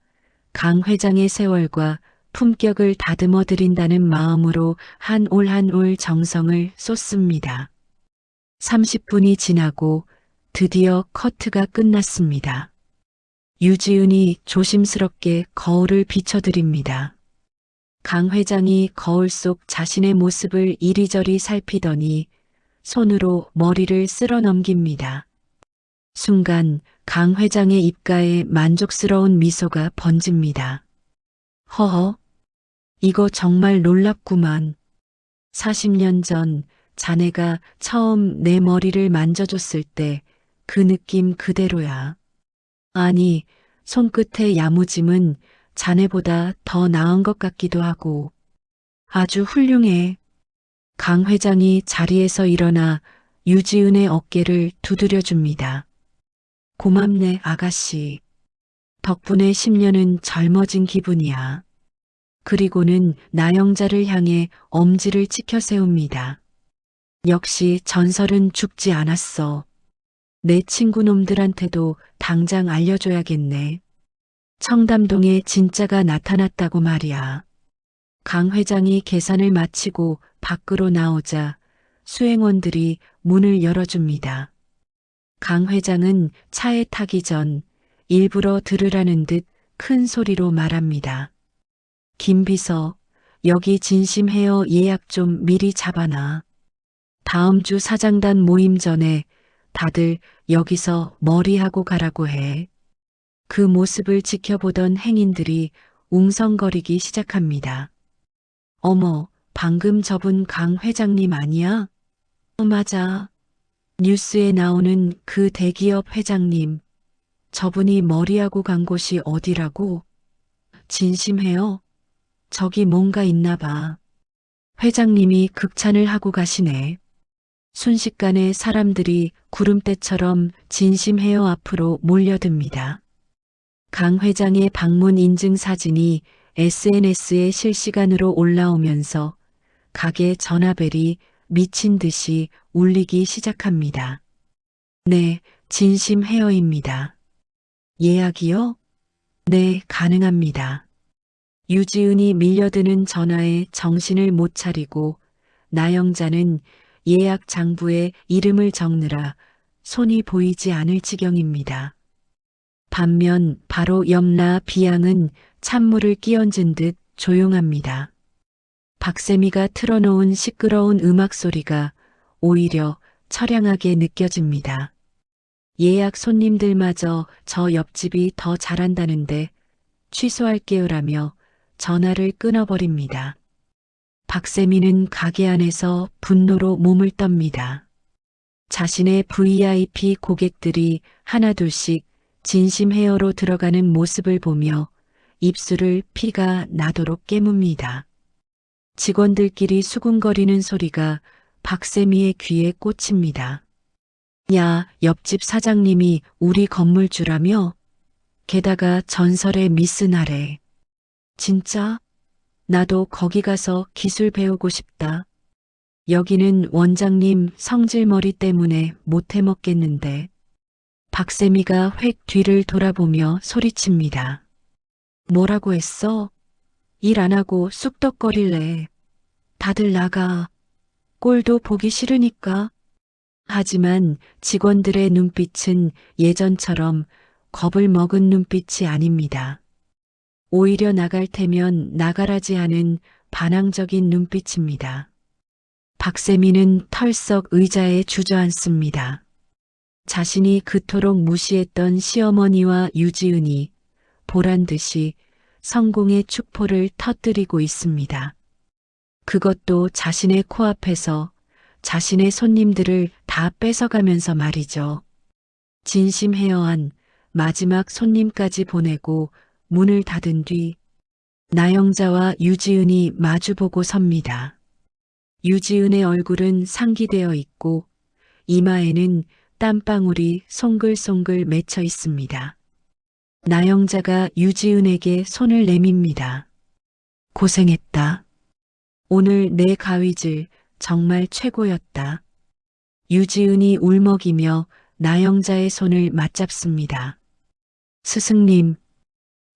강 회장의 세월과 품격을 다듬어 드린다는 마음으로 한 올 한 올 정성을 쏟습니다. 30분이 지나고 드디어 커트가 끝났습니다. 유지은이 조심스럽게 거울을 비춰드립니다. 강 회장이 거울 속 자신의 모습을 이리저리 살피더니 손으로 머리를 쓸어 넘깁니다. 순간 강 회장의 입가에 만족스러운 미소가 번집니다. 허허, 이거 정말 놀랍구만. 40년 전 자네가 처음 내 머리를 만져줬을 때 그 느낌 그대로야. 아니, 손끝의 야무짐은 자네보다 더 나은 것 같기도 하고. 아주 훌륭해. 강 회장이 자리에서 일어나 유지은의 어깨를 두드려 줍니다. 고맙네, 아가씨. 덕분에 10년은 젊어진 기분이야. 그리고는 나영자를 향해 엄지를 치켜 세웁니다. 역시 전설은 죽지 않았어. 내 친구 놈들한테도 당장 알려줘야겠네. 청담동에 진짜가 나타났다고 말이야. 강 회장이 계산을 마치고 밖으로 나오자 수행원들이 문을 열어줍니다. 강 회장은 차에 타기 전 일부러 들으라는 듯 큰 소리로 말합니다. 김 비서, 여기 진심 헤어 예약 좀 미리 잡아놔. 다음 주 사장단 모임 전에 다들 여기서 머리하고 가라고 해. 그 모습을 지켜보던 행인들이 웅성거리기 시작합니다. 어머, 방금 저분 강 회장님 아니야? 맞아. 뉴스에 나오는 그 대기업 회장님. 저분이 머리하고 간 곳이 어디라고? 진심해요? 저기 뭔가 있나 봐. 회장님이 극찬을 하고 가시네. 순식간에 사람들이 구름대처럼 진심 헤어 앞으로 몰려듭니다. 강 회장의 방문 인증 사진이 SNS에 실시간으로 올라오면서 가게 전화벨이 미친 듯이 울리기 시작합니다. 네, 진심 헤어입니다. 예약이요? 네, 가능합니다. 유지은이 밀려드는 전화에 정신을 못 차리고 나영자는 예약 장부에 이름을 적느라 손이 보이지 않을 지경입니다. 반면 바로 옆나 비양은 찬물을 끼얹은 듯 조용합니다. 박세미가 틀어놓은 시끄러운 음악 소리가 오히려 처량하게 느껴집니다. 예약 손님들마저 저 옆집이 더 잘한다는데 취소할게요라며 전화를 끊어버립니다. 박세미는 가게 안에서 분노로 몸을 떱니다. 자신의 VIP 고객들이 하나둘씩 진심 헤어로 들어가는 모습을 보며 입술을 피가 나도록 깨뭅니다. 직원들끼리 수군거리는 소리가 박세미의 귀에 꽂힙니다. 야, 옆집 사장님이 우리 건물주라며? 게다가 전설의 미스나래. 진짜? 나도 거기 가서 기술 배우고 싶다. 여기는 원장님 성질머리 때문에 못 해먹겠는데. 박세미가 획 뒤를 돌아보며 소리칩니다. 뭐라고 했어? 일 안 하고 쑥덕거릴래. 다들 나가. 꼴도 보기 싫으니까. 하지만 직원들의 눈빛은 예전처럼 겁을 먹은 눈빛이 아닙니다. 오히려 나갈 테면 나가라지 하는 반항적인 눈빛입니다. 박세미는 털썩 의자에 주저앉습니다. 자신이 그토록 무시했던 시어머니와 유지은이 보란듯이 성공의 축포를 터뜨리고 있습니다. 그것도 자신의 코앞에서 자신의 손님들을 다 뺏어가면서 말이죠. 진심해어한 마지막 손님까지 보내고 문을 닫은 뒤 나영자와 유지은이 마주보고 섭니다. 유지은의 얼굴은 상기되어 있고 이마에는 땀방울이 송글송글 맺혀 있습니다. 나영자가 유지은에게 손을 내밉니다. 고생했다. 오늘 내 가위질 정말 최고였다. 유지은이 울먹이며 나영자의 손을 맞잡습니다. 스승님,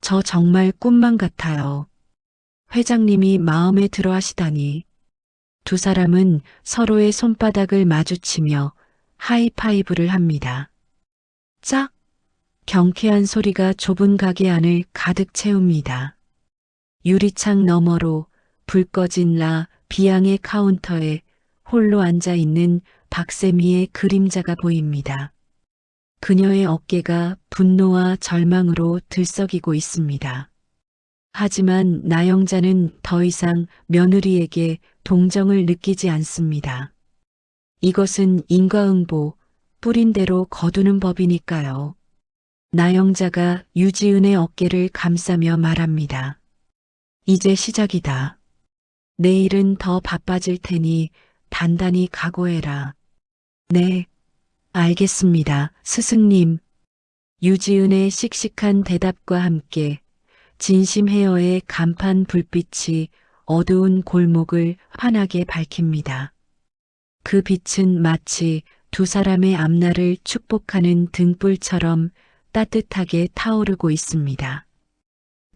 저 정말 꿈만 같아요. 회장님이 마음에 들어 하시다니. 두 사람은 서로의 손바닥을 마주치며 하이파이브를 합니다. 짝! 경쾌한 소리가 좁은 가게 안을 가득 채웁니다. 유리창 너머로 불 꺼진 라 비양의 카운터에 홀로 앉아 있는 박세미의 그림자가 보입니다. 그녀의 어깨가 분노와 절망으로 들썩이고 있습니다. 하지만 나영자는 더 이상 며느리에게 동정을 느끼지 않습니다. 이것은 인과응보, 뿌린 대로 거두는 법이니까요. 나영자가 유지은의 어깨를 감싸며 말합니다. 이제 시작이다. 내일은 더 바빠질 테니 단단히 각오해라. 네, 알겠습니다, 스승님. 유지은의 씩씩한 대답과 함께 진심 헤어의 간판 불빛이 어두운 골목을 환하게 밝힙니다. 그 빛은 마치 두 사람의 앞날을 축복하는 등불처럼 따뜻하게 타오르고 있습니다.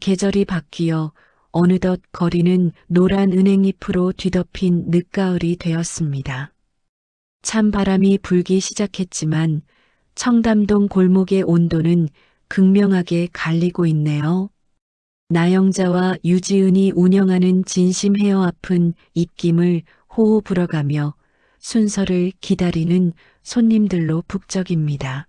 계절이 바뀌어 어느덧 거리는 노란 은행잎으로 뒤덮인 늦가을이 되었습니다. 찬바람이 불기 시작했지만 청담동 골목의 온도는 극명하게 갈리고 있네요. 나영자와 유지은이 운영하는 진심 헤어 앞은 입김을 호호 불어가며 순서를 기다리는 손님들로 북적입니다.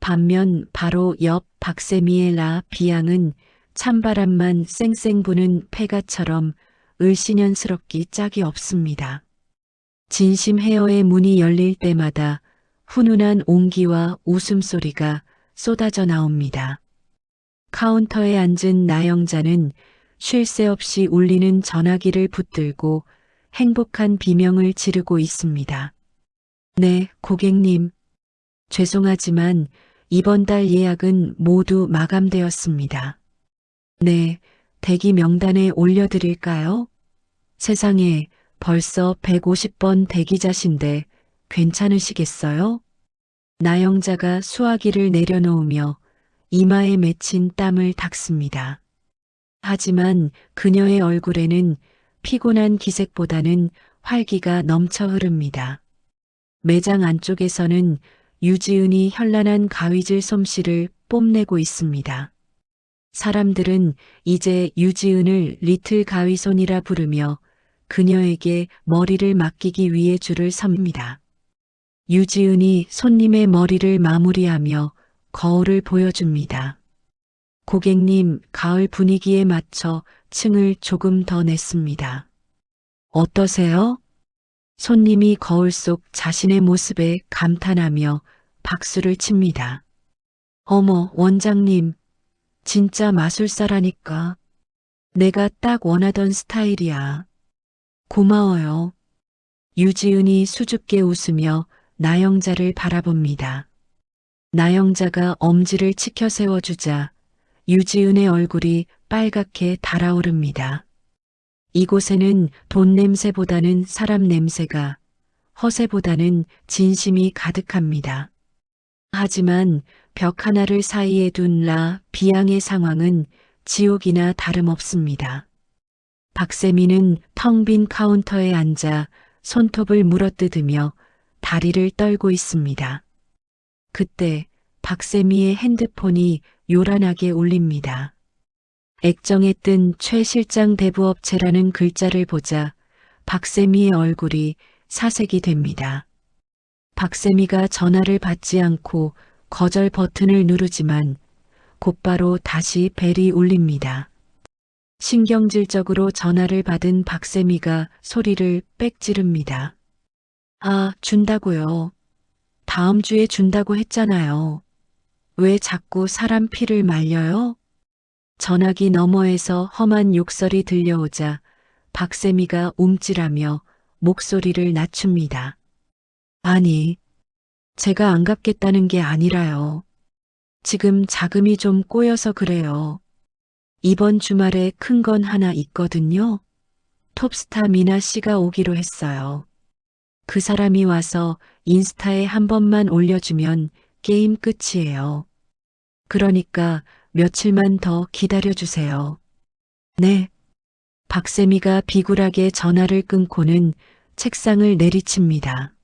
반면 바로 옆 박세미의 라 비양은 찬바람만 쌩쌩 부는 폐가처럼 을씨년스럽기 짝이 없습니다. 진심 헤어의 문이 열릴 때마다 훈훈한 온기와 웃음소리가 쏟아져 나옵니다. 카운터에 앉은 나영자는 쉴 새 없이 울리는 전화기를 붙들고 행복한 비명을 지르고 있습니다. 네, 고객님. 죄송하지만 이번 달 예약은 모두 마감되었습니다. 네, 대기 명단에 올려드릴까요? 세상에, 벌써 150번 대기자신데 괜찮으시겠어요? 나영자가 수화기를 내려놓으며 이마에 맺힌 땀을 닦습니다. 하지만 그녀의 얼굴에는 피곤한 기색보다는 활기가 넘쳐 흐릅니다. 매장 안쪽에서는 유지은이 현란한 가위질 솜씨를 뽐내고 있습니다. 사람들은 이제 유지은을 리틀 가위손이라 부르며 그녀에게 머리를 맡기기 위해 줄을 섭니다. 유지은이 손님의 머리를 마무리하며 거울을 보여줍니다. 고객님, 가을 분위기에 맞춰 층을 조금 더 냈습니다. 어떠세요? 손님이 거울 속 자신의 모습에 감탄하며 박수를 칩니다. 어머, 원장님, 진짜 마술사라니까. 내가 딱 원하던 스타일이야. 고마워요. 유지은이 수줍게 웃으며 나영자를 바라봅니다. 나영자가 엄지를 치켜 세워주자 유지은의 얼굴이 빨갛게 달아오릅니다. 이곳에는 돈 냄새보다는 사람 냄새가, 허세보다는 진심이 가득합니다. 하지만 벽 하나를 사이에 둔 라 비양의 상황은 지옥이나 다름없습니다. 박세미는 텅 빈 카운터에 앉아 손톱을 물어뜯으며 다리를 떨고 있습니다. 그때 박세미의 핸드폰이 요란하게 울립니다. 액정에 뜬 최 실장 대부업체라는 글자를 보자 박세미의 얼굴이 사색이 됩니다. 박세미가 전화를 받지 않고 거절 버튼을 누르지만 곧바로 다시 벨이 울립니다. 신경질적으로 전화를 받은 박세미가 소리를 빽 지릅니다. 아, 준다고요. 다음 주에 준다고 했잖아요. 왜 자꾸 사람 피를 말려요? 전화기 너머에서 험한 욕설이 들려오자 박세미가 움찔하며 목소리를 낮춥니다. 아니, 제가 안 갚겠다는 게 아니라요. 지금 자금이 좀 꼬여서 그래요. 이번 주말에 큰 건 하나 있거든요. 톱스타 미나 씨가 오기로 했어요. 그 사람이 와서 인스타에 한 번만 올려주면 게임 끝이에요. 그러니까 며칠만 더 기다려주세요. 네. 박세미가 비굴하게 전화를 끊고는 책상을 내리칩니다.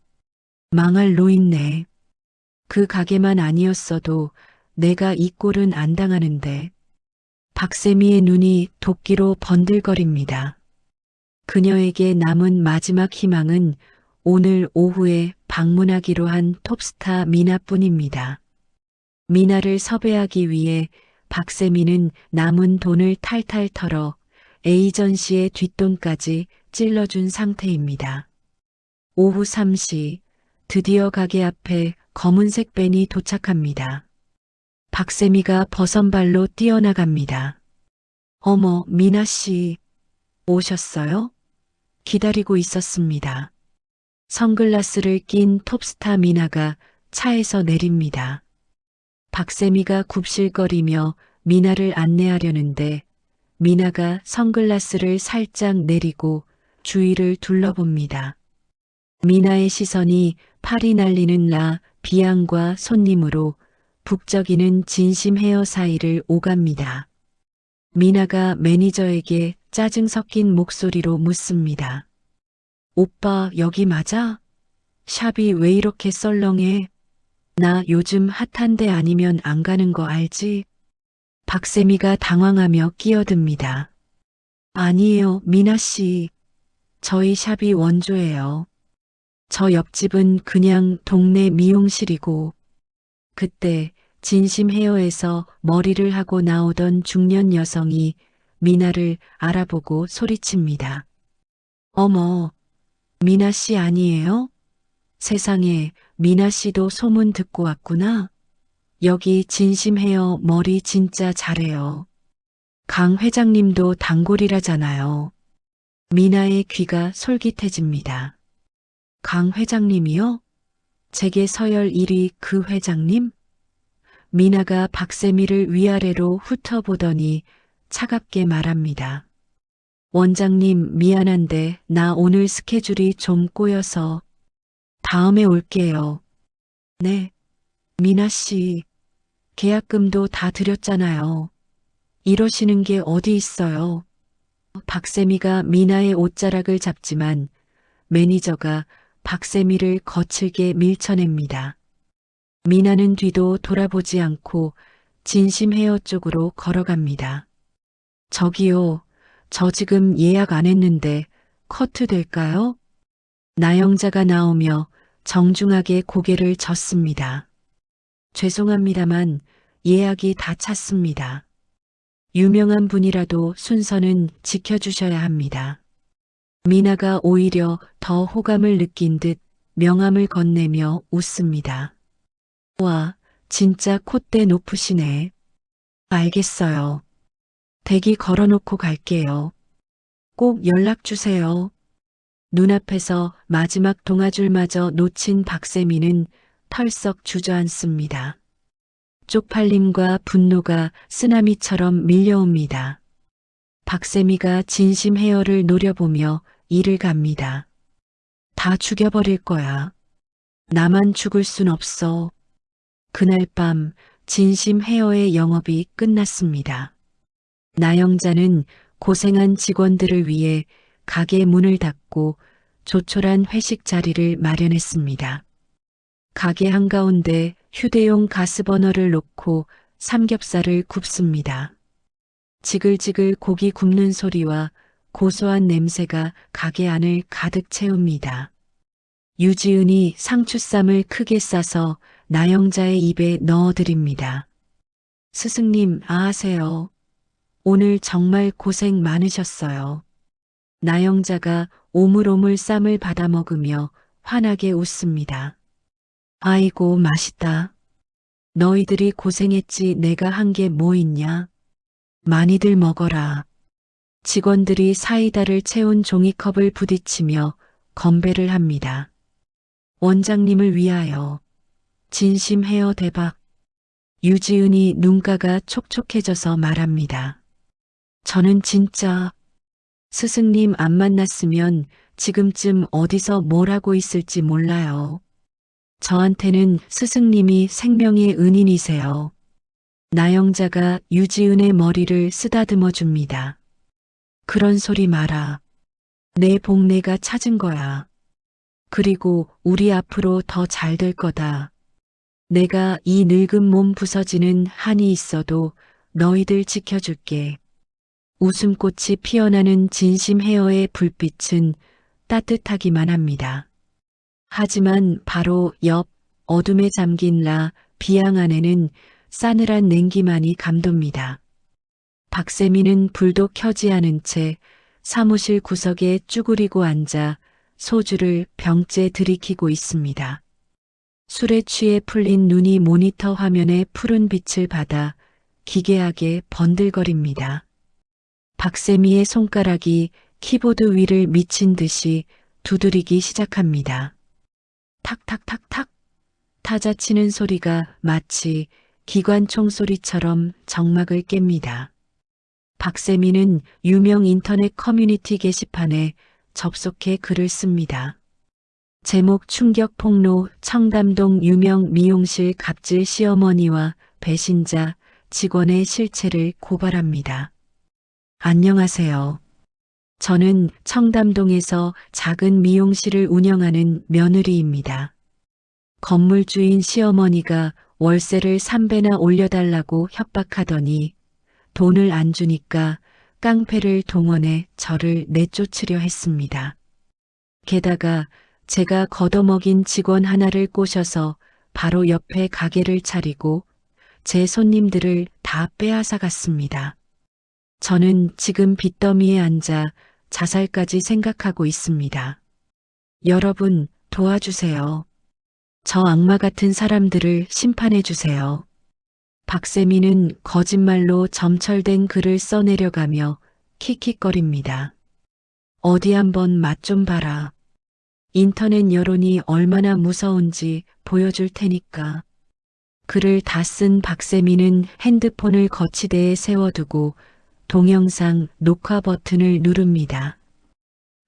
망할 노인네. 그 가게만 아니었어도 내가 이 꼴은 안 당하는데. 박세미의 눈이 도끼로 번들거립니다. 그녀에게 남은 마지막 희망은 오늘 오후에 방문하기로 한 톱스타 미나뿐입니다. 미나를 섭외하기 위해 박세미는 남은 돈을 탈탈 털어 에이전시의 뒷돈까지 찔러준 상태입니다. 오후 3시 드디어 가게 앞에 검은색 밴이 도착합니다. 박세미가 버선발로 뛰어나갑니다. 어머, 미나 씨, 오셨어요? 기다리고 있었습니다. 선글라스를 낀 톱스타 미나가 차에서 내립니다. 박세미가 굽실거리며 미나를 안내하려는데 미나가 선글라스를 살짝 내리고 주위를 둘러봅니다. 미나의 시선이 팔이 날리는 라 비앙과 손님으로 북적이는 진심 헤어 사이를 오갑니다. 미나가 매니저에게 짜증 섞인 목소리로 묻습니다. 오빠 여기 맞아? 샵이 왜 이렇게 썰렁해? 나 요즘 핫한 데 아니면 안 가는 거 알지? 박세미가 당황하며 끼어듭니다. 아니에요, 미나 씨. 저희 샵이 원조예요. 저 옆집은 그냥 동네 미용실이고. 그때 진심 헤어에서 머리를 하고 나오던 중년 여성이 미나를 알아보고 소리칩니다. 어머, 미나 씨 아니에요? 세상에, 미나 씨도 소문 듣고 왔구나. 여기 진심 헤어 머리 진짜 잘해요. 강 회장님도 단골이라잖아요. 미나의 귀가 솔깃해집니다. 강 회장님이요? 제게 서열 1위 그 회장님? 미나가 박세미를 위아래로 훑어보더니 차갑게 말합니다. 원장님 미안한데 나 오늘 스케줄이 좀 꼬여서 다음에 올게요. 네, 미나 씨. 계약금도 다 드렸잖아요. 이러시는 게 어디 있어요. 박세미가 미나의 옷자락을 잡지만 매니저가 박세미를 거칠게 밀쳐냅니다. 미나는 뒤도 돌아보지 않고 진심 헤어 쪽으로 걸어갑니다. 저기요, 저 지금 예약 안 했는데 커트 될까요? 나영자가 나오며 정중하게 고개를 젓습니다. 죄송합니다만 예약이 다 찼습니다. 유명한 분이라도 순서는 지켜주셔야 합니다. 미나가 오히려 더 호감을 느낀 듯 명함을 건네며 웃습니다. 와, 진짜 콧대 높으시네. 알겠어요. 대기 걸어놓고 갈게요. 꼭 연락 주세요. 눈앞에서 마지막 동아줄마저 놓친 박세미는 털썩 주저앉습니다. 쪽팔림과 분노가 쓰나미처럼 밀려옵니다. 박세미가 진심 헤어를 노려보며 이를 갑니다. 다 죽여버릴 거야. 나만 죽을 순 없어. 그날 밤 진심 헤어의 영업이 끝났습니다. 나영자는 고생한 직원들을 위해 가게 문을 닫고 조촐한 회식 자리를 마련했습니다. 가게 한가운데 휴대용 가스버너를 놓고 삼겹살을 굽습니다. 지글지글 고기 굽는 소리와 고소한 냄새가 가게 안을 가득 채웁니다. 유지은이 상추쌈을 크게 싸서 나영자의 입에 넣어드립니다. 스승님, 아하세요. 오늘 정말 고생 많으셨어요. 나영자가 오물오물 쌈을 받아 먹으며 환하게 웃습니다. 아이고, 맛있다. 너희들이 고생했지 내가 한 게 뭐 있냐? 많이들 먹어라. 직원들이 사이다를 채운 종이컵을 부딪히며 건배를 합니다. 원장님을 위하여. 진심 헤어 대박. 유지은이 눈가가 촉촉해져서 말합니다. 저는 진짜 스승님 안 만났으면 지금쯤 어디서 뭘 하고 있을지 몰라요. 저한테는 스승님이 생명의 은인이세요. 나영자가 유지은의 머리를 쓰다듬어 줍니다. 그런 소리 마라. 내 복 내가 찾은 거야. 그리고 우리 앞으로 더 잘 될 거다. 내가 이 늙은 몸 부서지는 한이 있어도 너희들 지켜줄게. 웃음꽃이 피어나는 진심 헤어의 불빛은 따뜻하기만 합니다. 하지만 바로 옆 어둠에 잠긴 라 비양 안에는 싸늘한 냉기만이 감돕니다. 박세미는 불도 켜지 않은 채 사무실 구석에 쭈그리고 앉아 소주를 병째 들이키고 있습니다. 술에 취해 풀린 눈이 모니터 화면에 푸른 빛을 받아 기괴하게 번들거립니다. 박세미의 손가락이 키보드 위를 미친 듯이 두드리기 시작합니다. 탁탁탁탁 타자 치는 소리가 마치 기관총 소리처럼 정막을 깹니다. 박세미는 유명 인터넷 커뮤니티 게시판에 접속해 글을 씁니다. 제목 충격 폭로 청담동 유명 미용실 갑질 시어머니와 배신자 직원의 실체를 고발합니다. 안녕하세요. 저는 청담동에서 작은 미용실을 운영하는 며느리입니다. 건물주인 시어머니가 월세를 3배나 올려달라고 협박하더니 돈을 안 주니까 깡패를 동원해 저를 내쫓으려 했습니다. 게다가 제가 걷어먹인 직원 하나를 꼬셔서 바로 옆에 가게를 차리고 제 손님들을 다 빼앗아 갔습니다. 저는 지금 빚더미에 앉아 자살까지 생각하고 있습니다. 여러분 도와주세요. 저 악마 같은 사람들을 심판해 주세요. 박세미는 거짓말로 점철된 글을 써내려가며 킥킥거립니다. 어디 한번 맛 좀 봐라. 인터넷 여론이 얼마나 무서운지 보여줄 테니까. 글을 다 쓴 박세미는 핸드폰을 거치대에 세워두고 동영상 녹화 버튼을 누릅니다.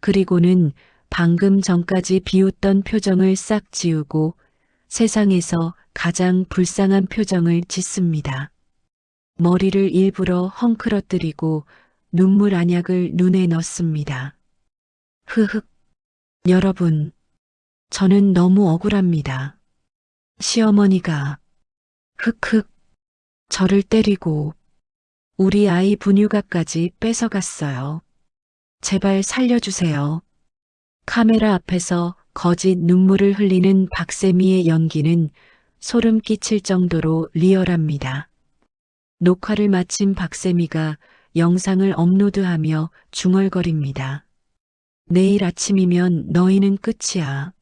그리고는 방금 전까지 비웃던 표정을 싹 지우고 세상에서 가장 불쌍한 표정을 짓습니다. 머리를 일부러 헝클어뜨리고 눈물 안약을 눈에 넣습니다. 흐흑. 여러분, 저는 너무 억울합니다. 시어머니가 흑흑 저를 때리고 우리 아이 분유가까지 뺏어갔어요. 제발 살려주세요. 카메라 앞에서 거짓 눈물을 흘리는 박세미의 연기는 소름 끼칠 정도로 리얼합니다. 녹화를 마친 박세미가 영상을 업로드하며 중얼거립니다. 내일 아침이면 너희는 끝이야.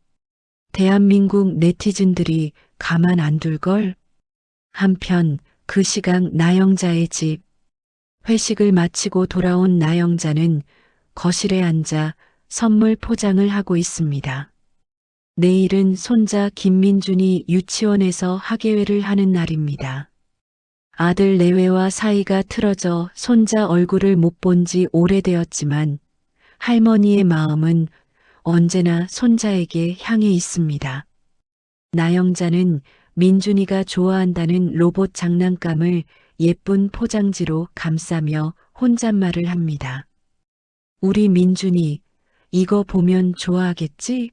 대한민국 네티즌들이 가만 안 둘걸? 한편 그 시각 나영자의 집. 회식을 마치고 돌아온 나영자는 거실에 앉아 선물 포장을 하고 있습니다. 내일은 손자 김민준이 유치원에서 학예회를 하는 날입니다. 아들 내외와 사이가 틀어져 손자 얼굴을 못 본 지 오래되었지만 할머니의 마음은 언제나 손자에게 향해 있습니다. 나영자는 민준이가 좋아한다는 로봇 장난감을 예쁜 포장지로 감싸며 혼잣말을 합니다. 우리 민준이 이거 보면 좋아하겠지?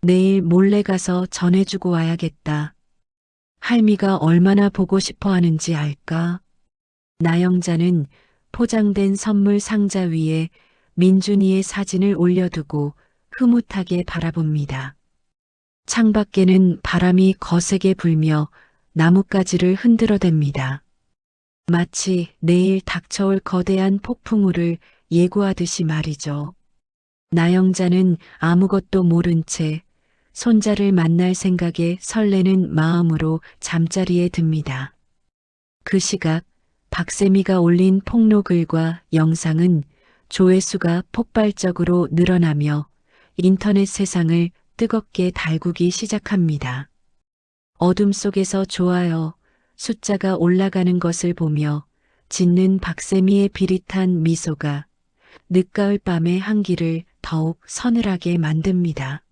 내일 몰래 가서 전해주고 와야겠다. 할미가 얼마나 보고 싶어 하는지 알까? 나영자는 포장된 선물 상자 위에 민준이의 사진을 올려두고 흐뭇하게 바라봅니다. 창밖에는 바람이 거세게 불며 나뭇가지를 흔들어댑니다. 마치 내일 닥쳐올 거대한 폭풍우를 예고하듯이 말이죠. 나영자는 아무것도 모른 채 손자를 만날 생각에 설레는 마음으로 잠자리에 듭니다. 그 시각 박세미가 올린 폭로글과 영상은 조회수가 폭발적으로 늘어나며 인터넷 세상을 뜨겁게 달구기 시작합니다. 어둠 속에서 좋아요 숫자가 올라가는 것을 보며 짓는 박세미의 비릿한 미소가 늦가을 밤의 한기를 더욱 서늘하게 만듭니다.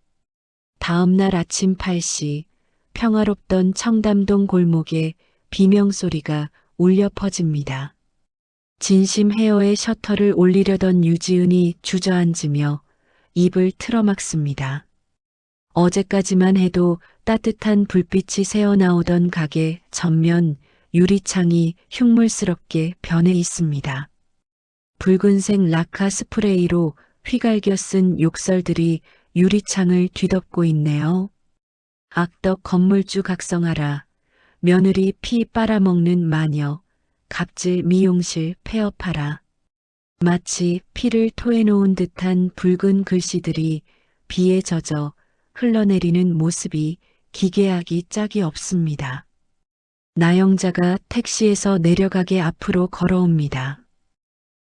다음 날 아침 8시 평화롭던 청담동 골목에 비명소리가 울려 퍼집니다. 진심 헤어의 셔터를 올리려던 유지은이 주저앉으며 입을 틀어막습니다. 어제까지만 해도 따뜻한 불빛이 새어나오던 가게 전면 유리창이 흉물스럽게 변해 있습니다. 붉은색 라카 스프레이로 휘갈겨 쓴 욕설들이 유리창을 뒤덮고 있네요. 악덕 건물주 각성하라. 며느리 피 빨아먹는 마녀. 갑질 미용실 폐업하라. 마치 피를 토해놓은 듯한 붉은 글씨들이 비에 젖어 흘러내리는 모습이 기괴하기 짝이 없습니다. 나영자가 택시에서 내려가게 앞으로 걸어옵니다.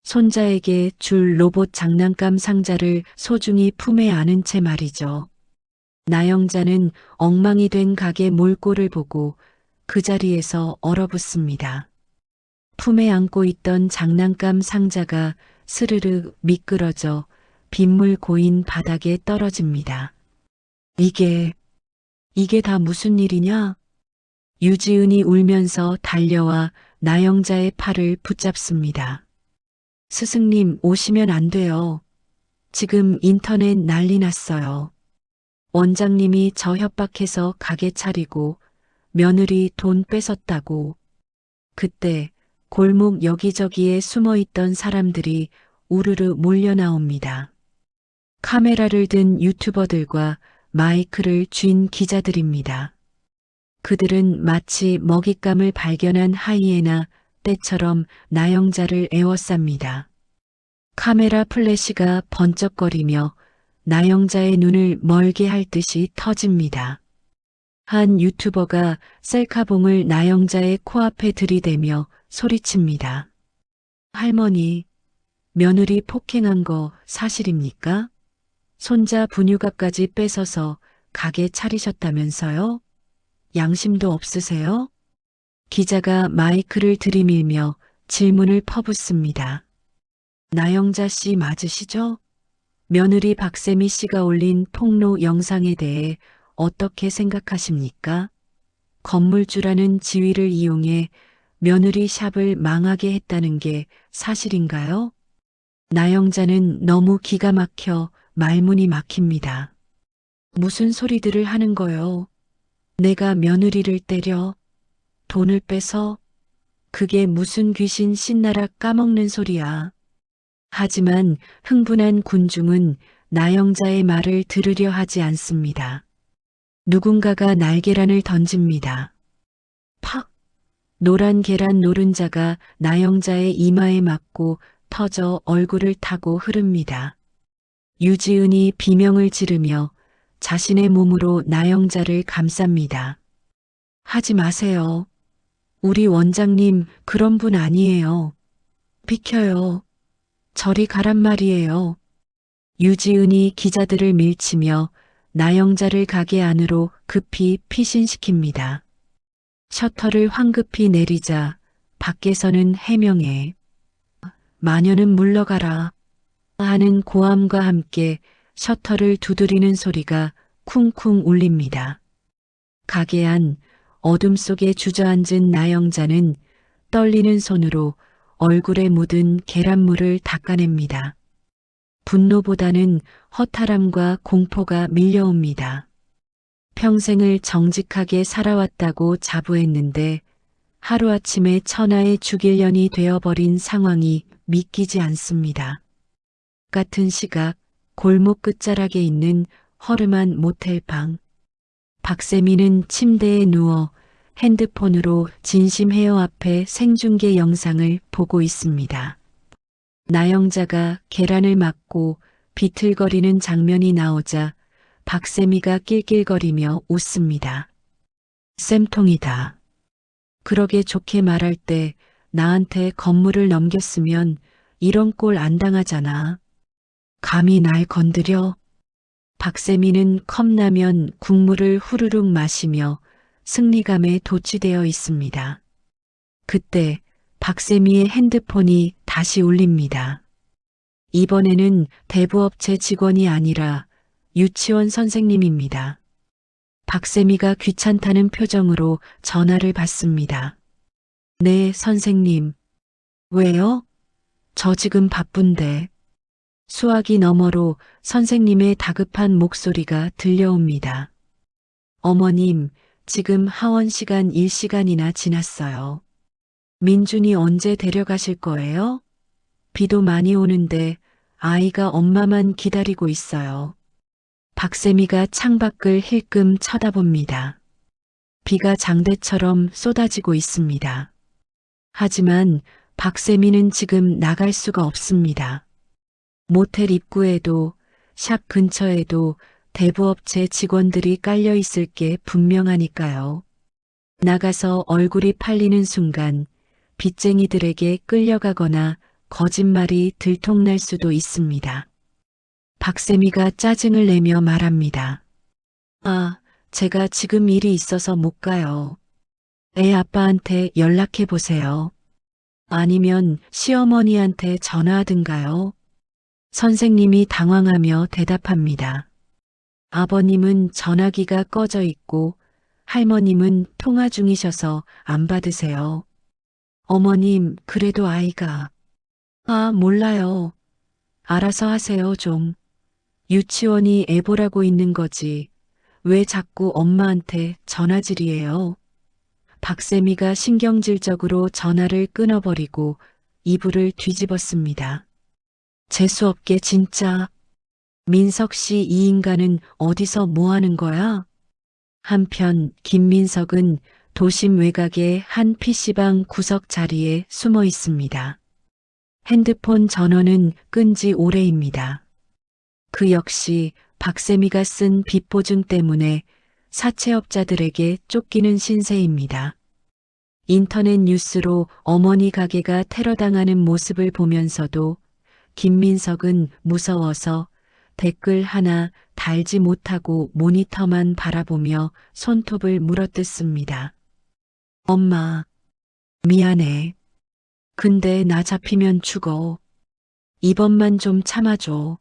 손자에게 줄 로봇 장난감 상자를 소중히 품에 안은 채 말이죠. 나영자는 엉망이 된 가게 몰골을 보고 그 자리에서 얼어붙습니다. 품에 안고 있던 장난감 상자가 스르르 미끄러져 빗물 고인 바닥에 떨어집니다. 이게 다 무슨 일이냐? 유지은이 울면서 달려와 나영자의 팔을 붙잡습니다. 스승님 오시면 안 돼요. 지금 인터넷 난리 났어요. 원장님이 저 협박해서 가게 차리고 며느리 돈 뺏었다고. 그때 골목 여기저기에 숨어있던 사람들이 우르르 몰려 나옵니다. 카메라를 든 유튜버들과 마이크를 쥔 기자들입니다. 그들은 마치 먹잇감을 발견한 하이에나 때처럼 나영자를 에워쌉니다. 카메라 플래시가 번쩍거리며 나영자의 눈을 멀게 할 듯이 터집니다. 한 유튜버가 셀카봉을 나영자의 코앞에 들이대며 소리칩니다. 할머니, 며느리 폭행한 거 사실입니까? 손자 분유값까지 뺏어서 가게 차리셨다면서요? 양심도 없으세요? 기자가 마이크를 들이밀며 질문을 퍼붓습니다. 나영자 씨 맞으시죠? 며느리 박세미 씨가 올린 폭로 영상에 대해 어떻게 생각하십니까? 건물주라는 지위를 이용해 며느리 샵을 망하게 했다는 게 사실인가요? 나영자는 너무 기가 막혀 말문이 막힙니다. 무슨 소리들을 하는 거요? 내가 며느리를 때려? 돈을 빼서? 그게 무슨 귀신 신나락 까먹는 소리야. 하지만 흥분한 군중은 나영자의 말을 들으려 하지 않습니다. 누군가가 날계란을 던집니다. 팍! 노란 계란 노른자가 나영자의 이마에 맞고 터져 얼굴을 타고 흐릅니다. 유지은이 비명을 지르며 자신의 몸으로 나영자를 감쌉니다. 하지 마세요. 우리 원장님 그런 분 아니에요. 비켜요. 저리 가란 말이에요. 유지은이 기자들을 밀치며 나영자를 가게 안으로 급히 피신시킵니다. 셔터를 황급히 내리자 밖에서는 해명해. 마녀는 물러가라 하는 고함과 함께 셔터를 두드리는 소리가 쿵쿵 울립니다. 가게 안 어둠 속에 주저앉은 나영자는 떨리는 손으로 얼굴에 묻은 계란물을 닦아냅니다. 분노보다는 허탈함과 공포가 밀려옵니다. 평생을 정직하게 살아왔다고 자부했는데 하루아침에 천하의 죽일년이 되어버린 상황이 믿기지 않습니다. 같은 시각 골목 끝자락에 있는 허름한 모텔방. 박세미는 침대에 누워 핸드폰으로 진심 헤어 앞에 생중계 영상을 보고 있습니다. 나영자가 계란을 맞고 비틀거리는 장면이 나오자 박세미가 낄낄거리며 웃습니다. 쌤통이다. 그러게 좋게 말할 때 나한테 건물을 넘겼으면 이런 꼴 안 당하잖아. 감히 날 건드려? 박세미는 컵라면 국물을 후루룩 마시며 승리감에 도취되어 있습니다. 그때 박세미의 핸드폰이 다시 울립니다. 이번에는 대부업체 직원이 아니라 유치원 선생님입니다. 박세미가 귀찮다는 표정으로 전화를 받습니다. 네, 선생님. 왜요? 저 지금 바쁜데. 수화기 너머로 선생님의 다급한 목소리가 들려옵니다. 어머님, 지금 하원 시간 1시간이나 지났어요. 민준이 언제 데려가실 거예요? 비도 많이 오는데 아이가 엄마만 기다리고 있어요. 박세미가 창밖을 힐끔 쳐다봅니다. 비가 장대처럼 쏟아지고 있습니다. 하지만 박세미는 지금 나갈 수가 없습니다. 모텔 입구에도 샵 근처에도 대부업체 직원들이 깔려 있을 게 분명하니까요. 나가서 얼굴이 팔리는 순간 빚쟁이들에게 끌려가거나 거짓말이 들통날 수도 있습니다. 박세미가 짜증을 내며 말합니다. 아, 제가 지금 일이 있어서 못 가요. 애 아빠한테 연락해 보세요. 아니면 시어머니한테 전화하든가요. 선생님이 당황하며 대답합니다. 아버님은 전화기가 꺼져 있고 할머님은 통화 중이셔서 안 받으세요. 어머님, 그래도 아이가. 아, 몰라요. 알아서 하세요, 좀. 유치원이 애 보라고 있는 거지. 왜 자꾸 엄마한테 전화질이에요? 박세미가 신경질적으로 전화를 끊어버리고 이불을 뒤집었습니다. 재수없게 진짜. 민석 씨 이 인간은 어디서 뭐 하는 거야? 한편 김민석은 도심 외곽의 한 PC방 구석 자리에 숨어 있습니다. 핸드폰 전원은 끈 지 오래입니다. 그 역시 박세미가 쓴 빚보증 때문에 사채업자들에게 쫓기는 신세입니다. 인터넷 뉴스로 어머니 가게가 테러당하는 모습을 보면서도 김민석은 무서워서 댓글 하나 달지 못하고 모니터만 바라보며 손톱을 물어뜯습니다. 엄마, 미안해. 근데 나 잡히면 죽어. 이번만 좀 참아줘.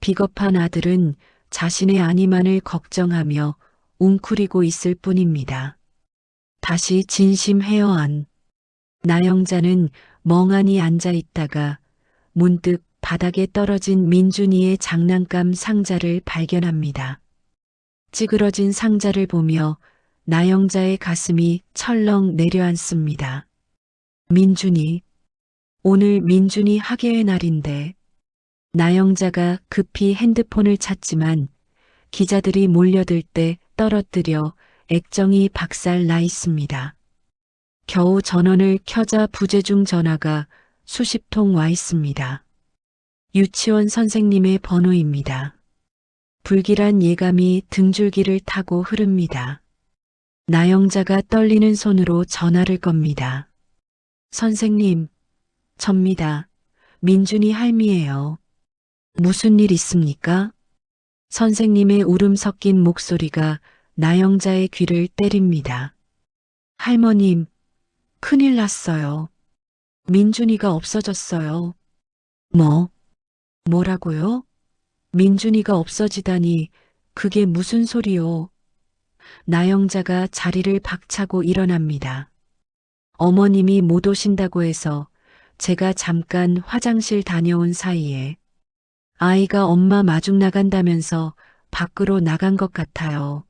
비겁한 아들은 자신의 안위만을 걱정하며 웅크리고 있을 뿐입니다. 다시 진심회어한. 나영자는 멍하니 앉아 있다가 문득 바닥에 떨어진 민준이의 장난감 상자를 발견합니다. 찌그러진 상자를 보며 나영자의 가슴이 철렁 내려앉습니다. 민준이, 오늘 민준이 학예의 날인데. 나영자가 급히 핸드폰을 찾지만 기자들이 몰려들 때 떨어뜨려 액정이 박살 나 있습니다. 겨우 전원을 켜자 부재중 전화가 수십 통 와 있습니다. 유치원 선생님의 번호입니다. 불길한 예감이 등줄기를 타고 흐릅니다. 나영자가 떨리는 손으로 전화를 겁니다. 선생님, 접니다. 민준이 할미예요. 무슨 일 있습니까? 선생님의 울음 섞인 목소리가 나영자의 귀를 때립니다. 할머님, 큰일 났어요. 민준이가 없어졌어요. 뭐라고요? 민준이가 없어지다니 그게 무슨 소리요? 나영자가 자리를 박차고 일어납니다. 어머님이 못 오신다고 해서 제가 잠깐 화장실 다녀온 사이에 아이가 엄마 마중 나간다면서 밖으로 나간 것 같아요.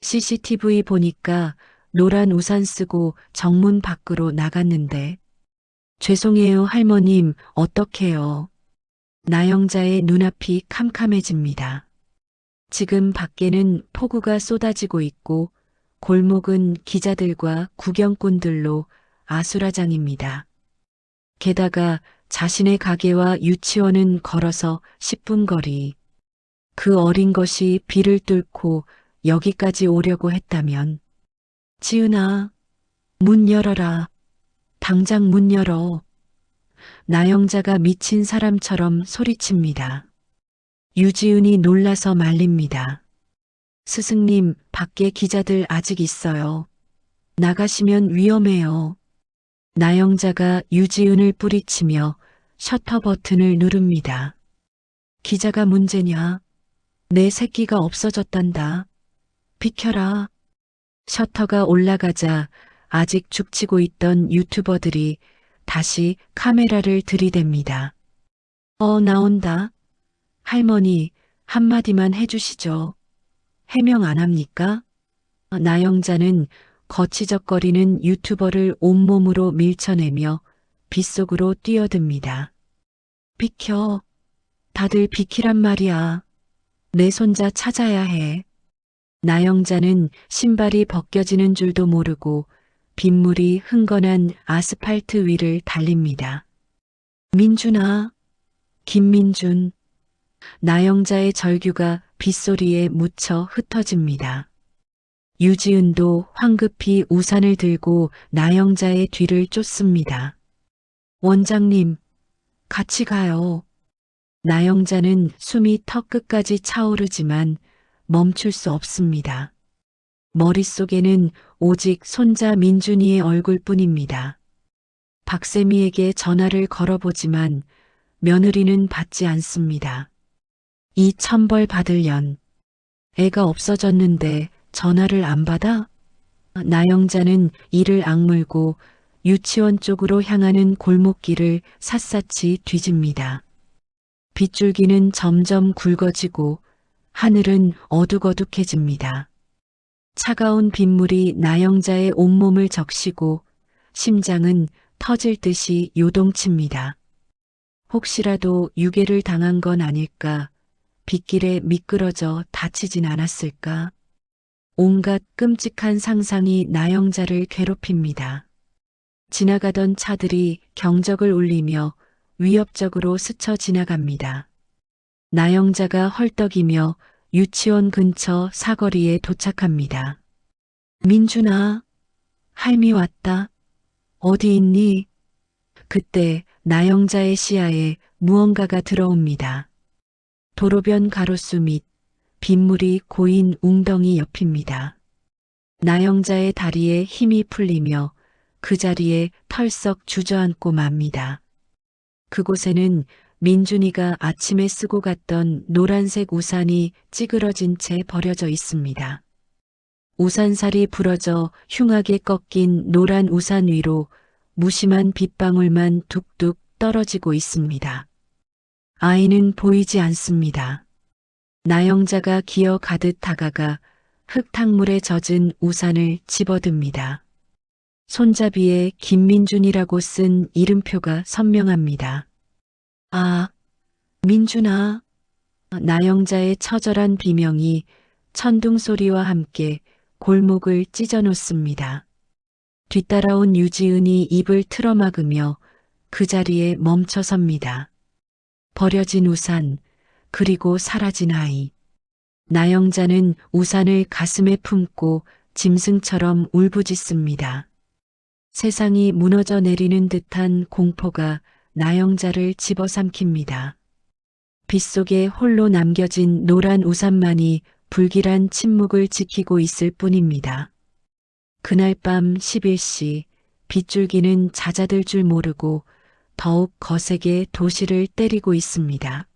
CCTV 보니까 노란 우산 쓰고 정문 밖으로 나갔는데. 죄송해요, 할머님, 어떡해요. 나영자의 눈앞이 캄캄해집니다. 지금 밖에는 폭우가 쏟아지고 있고 골목은 기자들과 구경꾼들로 아수라장입니다. 게다가 자신의 가게와 유치원은 걸어서 10분 거리. 그 어린 것이 비를 뚫고 여기까지 오려고 했다면. 지은아, 문 열어라. 당장 문 열어. 나영자가 미친 사람처럼 소리칩니다. 유지은이 놀라서 말립니다. 스승님, 밖에 기자들 아직 있어요. 나가시면 위험해요. 나영자가 유지은을 뿌리치며 셔터 버튼을 누릅니다. 기자가 문제냐? 내 새끼가 없어졌단다. 비켜라. 셔터가 올라가자 아직 죽치고 있던 유튜버들이 다시 카메라를 들이댑니다. 나온다. 할머니, 한마디만 해주시죠. 해명 안 합니까? 나영자는 거치적거리는 유튜버를 온몸으로 밀쳐내며 빗속으로 뛰어듭니다. 비켜. 다들 비키란 말이야. 내 손자 찾아야 해. 나영자는 신발이 벗겨지는 줄도 모르고 빗물이 흥건한 아스팔트 위를 달립니다. 민준아, 김민준. 나영자의 절규가 빗소리에 묻혀 흩어집니다. 유지은도 황급히 우산을 들고 나영자의 뒤를 쫓습니다. 원장님, 같이 가요. 나영자는 숨이 턱끝까지 차오르지만 멈출 수 없습니다. 머릿속에는 오직 손자 민준이의 얼굴뿐입니다. 박세미에게 전화를 걸어보지만 며느리는 받지 않습니다. 이 천벌 받을 년. 애가 없어졌는데 전화를 안 받아? 나영자는 이를 악물고 유치원 쪽으로 향하는 골목길을 샅샅이 뒤집니다. 빗줄기는 점점 굵어지고 하늘은 어둑어둑해집니다. 차가운 빗물이 나영자의 온몸을 적시고 심장은 터질 듯이 요동칩니다. 혹시라도 유괴를 당한 건 아닐까? 빗길에 미끄러져 다치진 않았을까? 온갖 끔찍한 상상이 나영자를 괴롭힙니다. 지나가던 차들이 경적을 울리며 위협적으로 스쳐 지나갑니다. 나영자가 헐떡이며 유치원 근처 사거리에 도착합니다. 민준아, 할미 왔다. 어디 있니? 그때 나영자의 시야에 무언가가 들어옵니다. 도로변 가로수 밑 빗물이 고인 웅덩이 옆입니다. 나영자의 다리에 힘이 풀리며 그 자리에 털썩 주저앉고 맙니다. 그곳에는 민준이가 아침에 쓰고 갔던 노란색 우산이 찌그러진 채 버려져 있습니다. 우산살이 부러져 흉하게 꺾인 노란 우산 위로 무심한 빗방울만 뚝뚝 떨어지고 있습니다. 아이는 보이지 않습니다. 나영자가 기어 가듯 다가가 흙탕물에 젖은 우산을 집어듭니다. 손잡이에 김민준이라고 쓴 이름표가 선명합니다. 아, 민준아. 나영자의 처절한 비명이 천둥 소리와 함께 골목을 찢어놓습니다. 뒤따라온 유지은이 입을 틀어막으며 그 자리에 멈춰섭니다. 버려진 우산, 그리고 사라진 아이. 나영자는 우산을 가슴에 품고 짐승처럼 울부짖습니다. 세상이 무너져 내리는 듯한 공포가 나영자를 집어삼킵니다. 빗속에 홀로 남겨진 노란 우산만이 불길한 침묵을 지키고 있을 뿐입니다. 그날 밤 11시 빗줄기는 잦아들 줄 모르고 더욱 거세게 도시를 때리고 있습니다.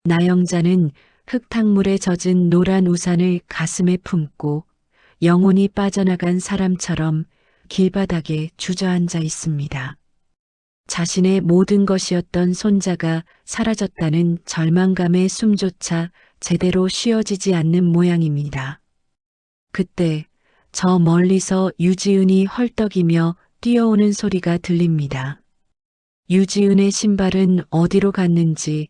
나영자는 흙탕물에 젖은 노란 우산을 가슴에 품고 영혼이 빠져나간 사람처럼 길바닥에 주저앉아 있습니다. 자신의 모든 것이었던 손자가 사라졌다는 절망감의 숨조차 제대로 쉬어지지 않는 모양입니다. 그때 저 멀리서 유지은이 헐떡이며 뛰어오는 소리가 들립니다. 유지은의 신발은 어디로 갔는지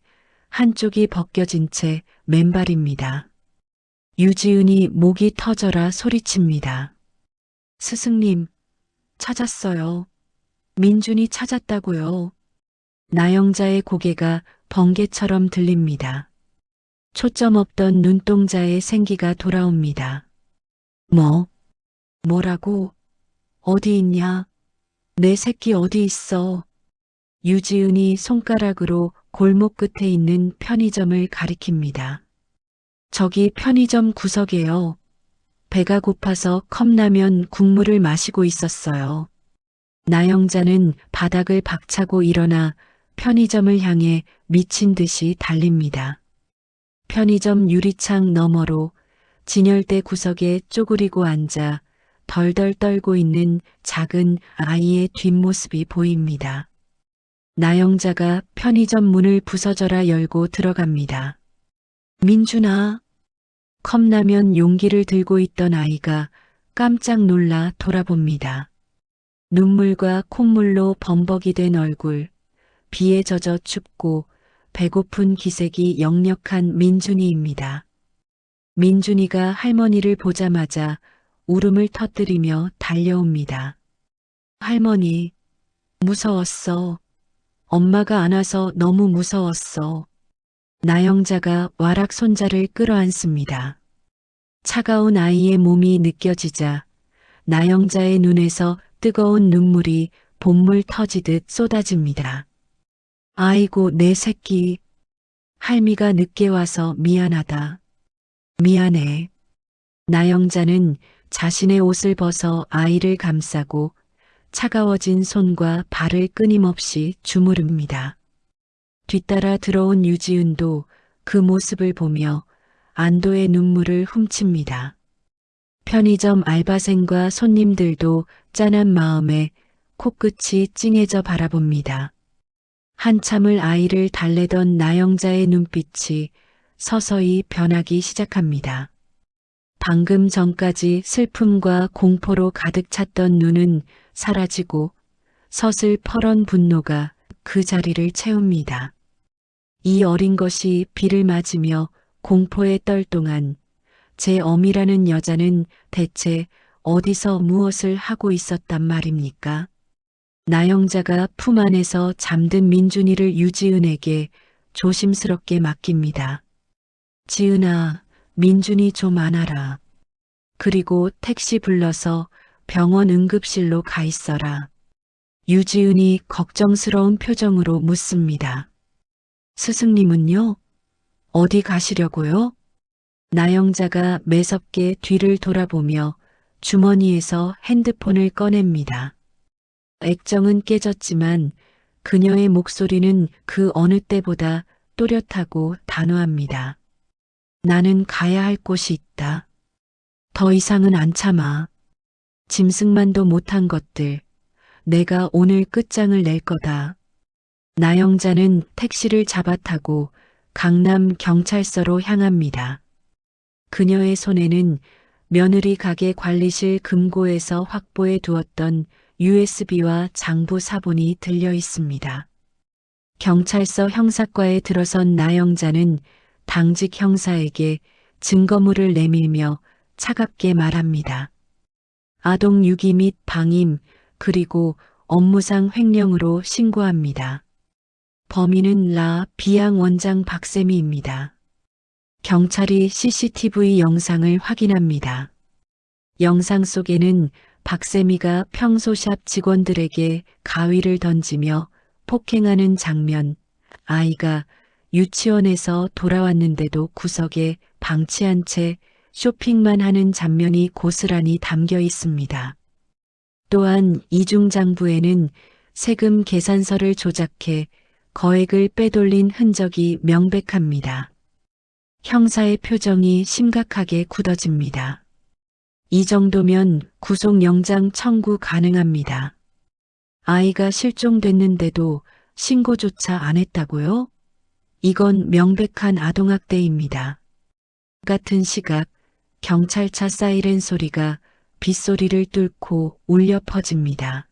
한쪽이 벗겨진 채 맨발입니다. 유지은이 목이 터져라 소리칩니다. 스승님, 찾았어요. 민준이 찾았다고요. 나영자의 고개가 번개처럼 들립니다. 초점 없던 눈동자에 생기가 돌아옵니다. 뭐라고? 어디 있냐? 내 새끼 어디 있어? 유지은이 손가락으로 골목 끝에 있는 편의점을 가리킵니다. 저기 편의점 구석에요. 배가 고파서 컵라면 국물을 마시고 있었어요. 나영자는 바닥을 박차고 일어나 편의점을 향해 미친 듯이 달립니다. 편의점 유리창 너머로 진열대 구석에 쪼그리고 앉아 덜덜 떨고 있는 작은 아이의 뒷모습이 보입니다. 나영자가 편의점 문을 부서져라 열고 들어갑니다. 민준아. 컵라면 용기를 들고 있던 아이가 깜짝 놀라 돌아봅니다. 눈물과 콧물로 범벅이 된 얼굴, 비에 젖어 춥고 배고픈 기색이 역력한 민준이입니다. 민준이가 할머니를 보자마자 울음을 터뜨리며 달려옵니다. 할머니, 무서웠어. 엄마가 안 와서 너무 무서웠어. 나영자가 와락 손자를 끌어안습니다. 차가운 아이의 몸이 느껴지자 나영자의 눈에서 뜨거운 눈물이 봇물 터지듯 쏟아집니다. 아이고, 내 새끼. 할미가 늦게 와서 미안하다. 미안해. 나영자는 자신의 옷을 벗어 아이를 감싸고 차가워진 손과 발을 끊임없이 주무릅니다. 뒤따라 들어온 유지은도 그 모습을 보며 안도의 눈물을 훔칩니다. 편의점 알바생과 손님들도 짠한 마음에 코끝이 찡해져 바라봅니다. 한참을 아이를 달래던 나영자의 눈빛이 서서히 변하기 시작합니다. 방금 전까지 슬픔과 공포로 가득 찼던 눈은 사라지고 서슬퍼런 분노가 그 자리를 채웁니다. 이 어린 것이 비를 맞으며 공포에 떨 동안 제 어미라는 여자는 대체 어디서 무엇을 하고 있었단 말입니까? 나영자가 품 안에서 잠든 민준이를 유지은에게 조심스럽게 맡깁니다. 지은아, 민준이 좀 안아라. 그리고 택시 불러서 병원 응급실로 가 있어라. 유지은이 걱정스러운 표정으로 묻습니다. 스승님은요? 어디 가시려고요? 나영자가 매섭게 뒤를 돌아보며 주머니에서 핸드폰을 꺼냅니다. 액정은 깨졌지만 그녀의 목소리는 그 어느 때보다 또렷하고 단호합니다. 나는 가야 할 곳이 있다. 더 이상은 안 참아. 짐승만도 못한 것들. 내가 오늘 끝장을 낼 거다. 나영자는 택시를 잡아타고 강남 경찰서로 향합니다. 그녀의 손에는 며느리 가게 관리실 금고에서 확보해 두었던 USB와 장부 사본이 들려 있습니다. 경찰서 형사과에 들어선 나영자는 당직 형사에게 증거물을 내밀며 차갑게 말합니다. 아동 유기 및 방임 그리고 업무상 횡령으로 신고합니다. 범인은 라 비양 원장 박세미입니다. 경찰이 CCTV 영상을 확인합니다. 영상 속에는 박세미가 평소 샵 직원들에게 가위를 던지며 폭행하는 장면, 아이가 유치원에서 돌아왔는데도 구석에 방치한 채 쇼핑만 하는 장면이 고스란히 담겨 있습니다. 또한 이중장부에는 세금 계산서를 조작해 거액을 빼돌린 흔적이 명백합니다. 형사의 표정이 심각하게 굳어집니다. 이 정도면 구속영장 청구 가능합니다. 아이가 실종됐는데도 신고조차 안 했다고요? 이건 명백한 아동학대입니다. 같은 시각 경찰차 사이렌 소리가 빗소리를 뚫고 울려 퍼집니다.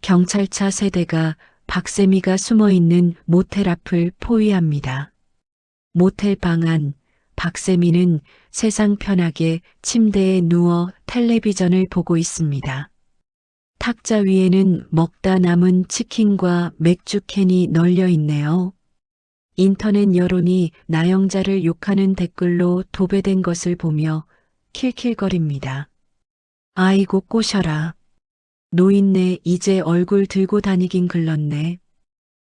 경찰차 세대가 박세미가 숨어있는 모텔 앞을 포위합니다. 모텔 방 안, 박세미는 세상 편하게 침대에 누워 텔레비전을 보고 있습니다. 탁자 위에는 먹다 남은 치킨과 맥주 캔이 널려 있네요. 인터넷 여론이 나영자를 욕하는 댓글로 도배된 것을 보며 킬킬거립니다. 아이고 꼬셔라. 노인네 이제 얼굴 들고 다니긴 글렀네.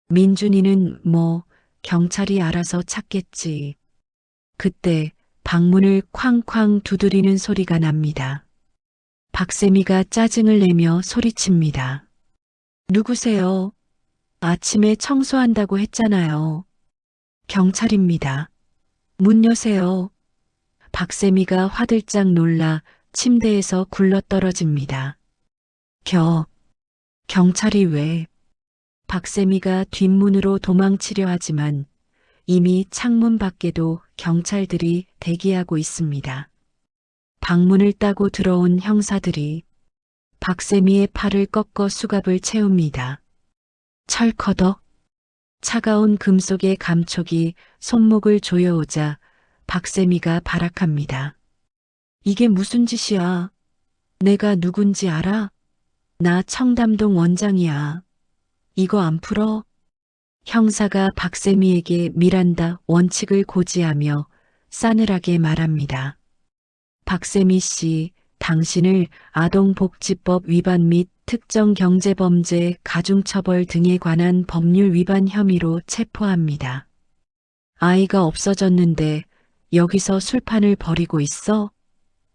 민준이는 뭐 경찰이 알아서 찾겠지. 그때 방문을 쾅쾅 두드리는 소리가 납니다. 박세미가 짜증을 내며 소리칩니다. 누구세요? 아침에 청소한다고 했잖아요. 경찰입니다. 문 여세요. 박세미가 화들짝 놀라 침대에서 굴러떨어집니다. 경찰이 왜? 박세미가 뒷문으로 도망치려 하지만 이미 창문 밖에도 경찰들이 대기하고 있습니다. 방문을 따고 들어온 형사들이 박세미의 팔을 꺾어 수갑을 채웁니다. 철커덕. 차가운 금속의 감촉이 손목을 조여오자 박세미가 발악합니다. 이게 무슨 짓이야? 내가 누군지 알아? 나 청담동 원장이야. 이거 안 풀어? 형사가 박세미에게 밀한다 원칙을 고지하며 싸늘하게 말합니다. 박세미 씨, 당신을 아동복지법 위반 및 특정경제범죄 가중처벌 등에 관한 법률 위반 혐의로 체포합니다. 아이가 없어졌는데 여기서 술판을 벌이고 있어?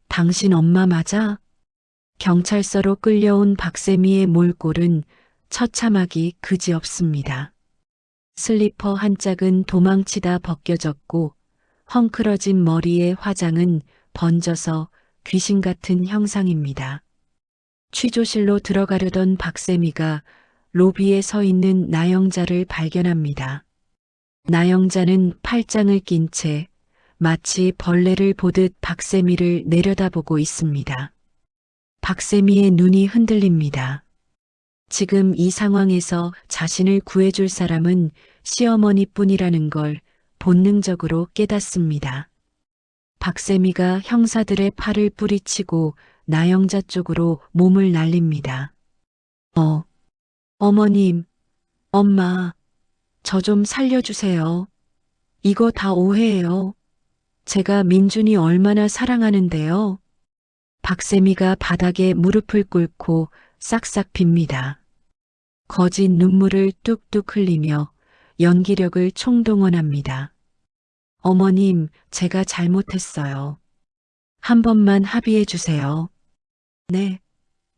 당신 엄마 맞아? 경찰서로 끌려온 박세미의 몰골은 처참하기 그지없습니다. 슬리퍼 한 짝은 도망치다 벗겨졌고 헝클어진 머리의 화장은 번져서 귀신 같은 형상입니다. 취조실로 들어가려던 박세미가 로비에 서 있는 나영자를 발견합니다. 나영자는 팔짱을 낀 채 마치 벌레를 보듯 박세미를 내려다보고 있습니다. 박세미의 눈이 흔들립니다. 지금 이 상황에서 자신을 구해줄 사람은 시어머니뿐이라는 걸 본능적으로 깨닫습니다. 박세미가 형사들의 팔을 뿌리치고 나영자 쪽으로 몸을 날립니다. 어머님, 엄마, 저 좀 살려주세요. 이거 다 오해예요. 제가 민준이 얼마나 사랑하는데요. 박세미가 바닥에 무릎을 꿇고 싹싹 빕니다. 거짓 눈물을 뚝뚝 흘리며 연기력을 총동원합니다. 어머님, 제가 잘못했어요. 한 번만 합의해 주세요. 네.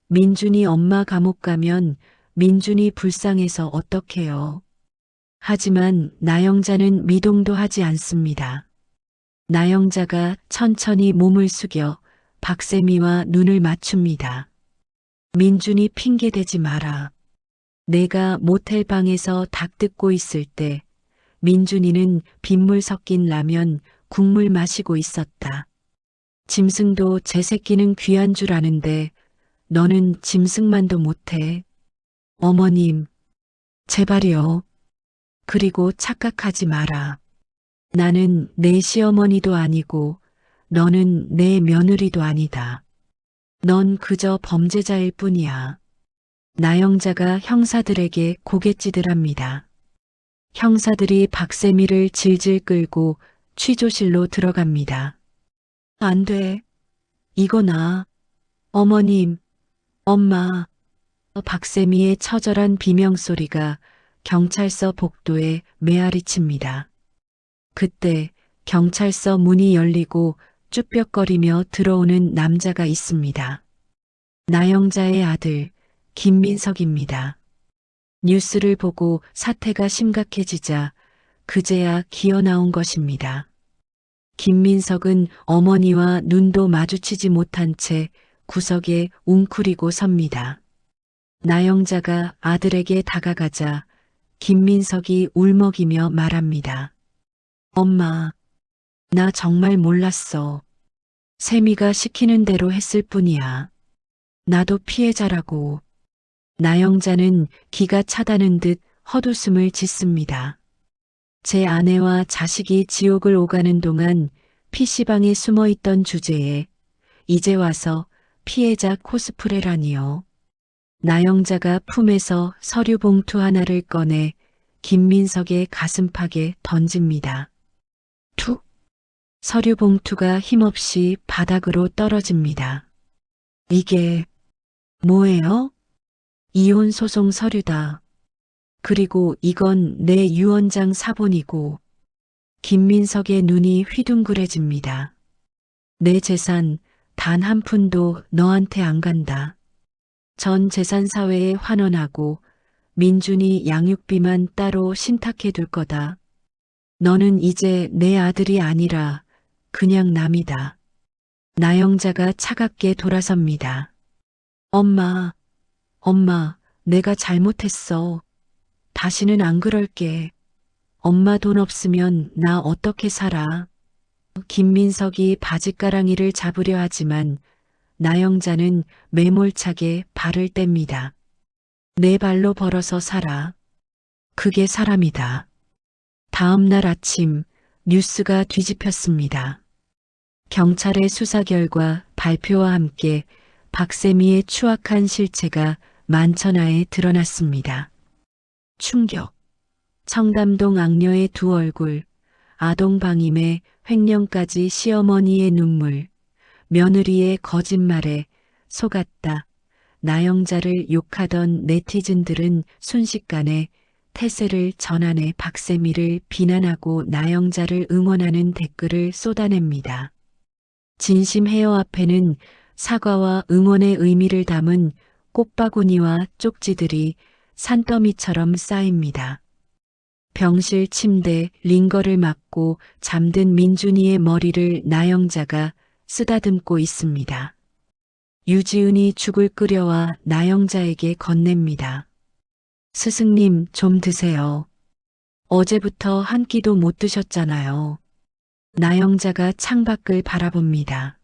민준이 엄마 감옥 가면 민준이 불쌍해서 어떡해요. 하지만 나영자는 미동도 하지 않습니다. 나영자가 천천히 몸을 숙여 박세미와 눈을 맞춥니다. 민준이 핑계대지 마라. 내가 모텔 방에서 닭 뜯고 있을 때 민준이는 빗물 섞인 라면, 국물 마시고 있었다. 짐승도 제 새끼는 귀한 줄 아는데 너는 짐승만도 못해. 어머님, 제발이요. 그리고 착각하지 마라. 나는 내 시어머니도 아니고 너는 내 며느리도 아니다. 넌 그저 범죄자일 뿐이야. 나영자가 형사들에게 고갯짓을합니다. 형사들이 박세미를 질질 끌고 취조실로 들어갑니다. 안 돼. 이거 나. 어머님, 엄마. 박세미의 처절한 비명소리가 경찰서 복도에 메아리칩니다. 그때 경찰서 문이 열리고 쭈뼛거리며 들어오는 남자가 있습니다. 나영자의 아들 김민석입니다. 뉴스를 보고 사태가 심각해지자 그제야 기어 나온 것입니다. 김민석은 어머니와 눈도 마주치지 못한 채 구석에 웅크리고 섭니다. 나영자가 아들에게 다가가자 김민석이 울먹이며 말합니다. 엄마, 나 정말 몰랐어. 세미가 시키는 대로 했을 뿐이야. 나도 피해자라고. 나영자는 기가 차다는 듯 헛웃음을 짓습니다. 제 아내와 자식이 지옥을 오가는 동안 PC방에 숨어있던 주제에 이제 와서 피해자 코스프레라니요. 나영자가 품에서 서류 봉투 하나를 꺼내 김민석의 가슴팍에 던집니다. 툭! 서류 봉투가 힘없이 바닥으로 떨어집니다. 이게 뭐예요? 이혼 소송 서류다. 그리고 이건 내 유언장 사본이고. 김민석의 눈이 휘둥그레집니다. 내 재산 단 한 푼도 너한테 안 간다. 전 재산 사회에 환원하고 민준이 양육비만 따로 신탁해 둘 거다. 너는 이제 내 아들이 아니라 그냥 남이다. 나영자가 차갑게 돌아섭니다. 엄마, 내가 잘못했어. 다시는 안 그럴게. 엄마 돈 없으면 나 어떻게 살아? 김민석이 바짓가랑이를 잡으려 하지만 나영자는 매몰차게 발을 뗍니다. 내 발로 벌어서 살아. 그게 사람이다. 다음 날 아침 뉴스가 뒤집혔습니다. 경찰의 수사 결과 발표와 함께 박세미의 추악한 실체가 만천하에 드러났습니다. 충격. 청담동 악녀의 두 얼굴, 아동방임의 횡령까지 시어머니의 눈물, 며느리의 거짓말에 속았다. 나영자를 욕하던 네티즌들은 순식간에 태세를 전환해 박세미를 비난하고 나영자를 응원하는 댓글을 쏟아냅니다. 진심 헤어 앞에는 사과와 응원의 의미를 담은 꽃바구니와 쪽지들이 산더미처럼 쌓입니다. 병실 침대 링거를 막고 잠든 민준이의 머리를 나영자가 쓰다듬고 있습니다. 유지은이 죽을 끓여와 나영자에게 건넵니다. 스승님 좀 드세요. 어제부터 한 끼도 못 드셨잖아요. 나영자가 창밖을 바라봅니다.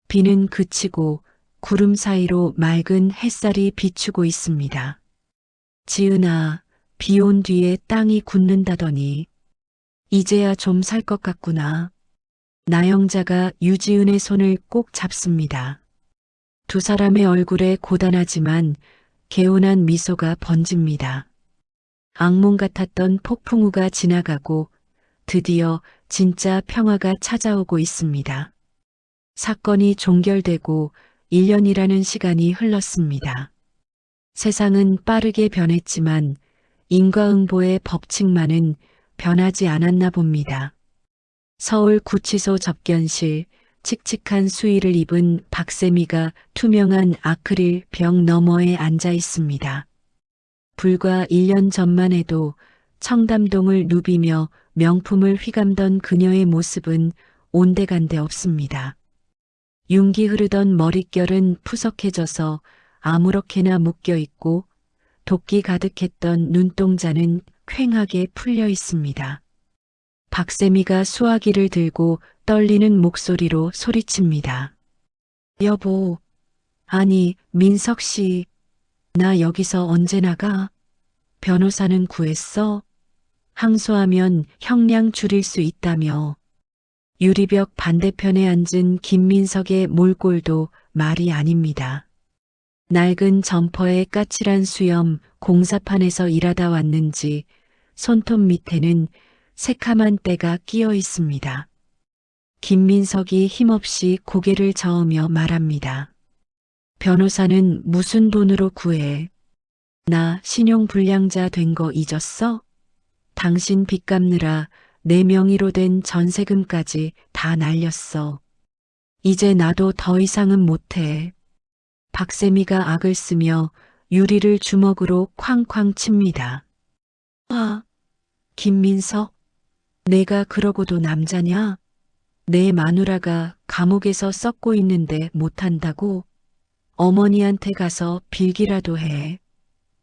비는 그치고 구름 사이로 맑은 햇살이 비추고 있습니다. 지은아, 비 온 뒤에 땅이 굳는다더니 이제야 좀 살 것 같구나. 나영자가 유지은의 손을 꼭 잡습니다. 두 사람의 얼굴에 고단하지만 개운한 미소가 번집니다. 악몽 같았던 폭풍우가 지나가고 드디어 진짜 평화가 찾아오고 있습니다. 사건이 종결되고 1년이라는 시간이 흘렀습니다. 세상은 빠르게 변했지만 인과응보의 법칙만은 변하지 않았나 봅니다. 서울 구치소 접견실, 칙칙한 수의를 입은 박세미가 투명한 아크릴 벽 너머에 앉아 있습니다. 불과 1년 전만 해도 청담동을 누비며 명품을 휘감던 그녀의 모습은 온데간데 없습니다. 윤기 흐르던 머릿결은 푸석해져서 아무렇게나 묶여 있고 도끼 가득했던 눈동자는 퀭하게 풀려 있습니다. 박세미가 수화기를 들고 떨리는 목소리로 소리칩니다. 여보, 아니 민석 씨, 나 여기서 언제 나가? 변호사는 구했어? 항소하면 형량 줄일 수 있다며. 유리벽 반대편에 앉은 김민석의 몰골도 말이 아닙니다. 낡은 점퍼에 까칠한 수염, 공사판에서 일하다 왔는지 손톱 밑에는 새카만 때가 끼어 있습니다. 김민석이 힘없이 고개를 저으며 말합니다. 변호사는 무슨 돈으로 구해? 나 신용불량자 된 거 잊었어? 당신 빚 갚느라 내 명의로 된 전세금까지 다 날렸어. 이제 나도 더 이상은 못해. 박세미가 악을 쓰며 유리를 주먹으로 쾅쾅 칩니다. 아, 김민석, 내가 그러고도 남자냐? 내 마누라가 감옥에서 썩고 있는데 못한다고? 어머니한테 가서 빌기라도 해.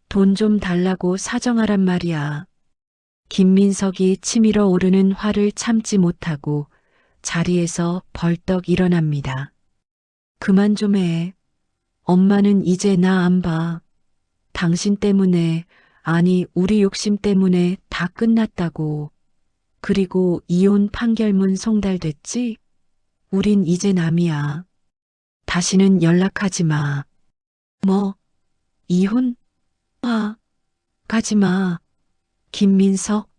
돈 좀 달라고 사정하란 말이야. 김민석이 치밀어 오르는 화를 참지 못하고 자리에서 벌떡 일어납니다. 그만 좀 해. 엄마는 이제 나 안 봐. 당신 때문에, 아니 우리 욕심 때문에 다 끝났다고. 그리고 이혼 판결문 송달됐지? 우린 이제 남이야. 다시는 연락하지 마. 뭐? 이혼? 아, 가지 마. 김민석.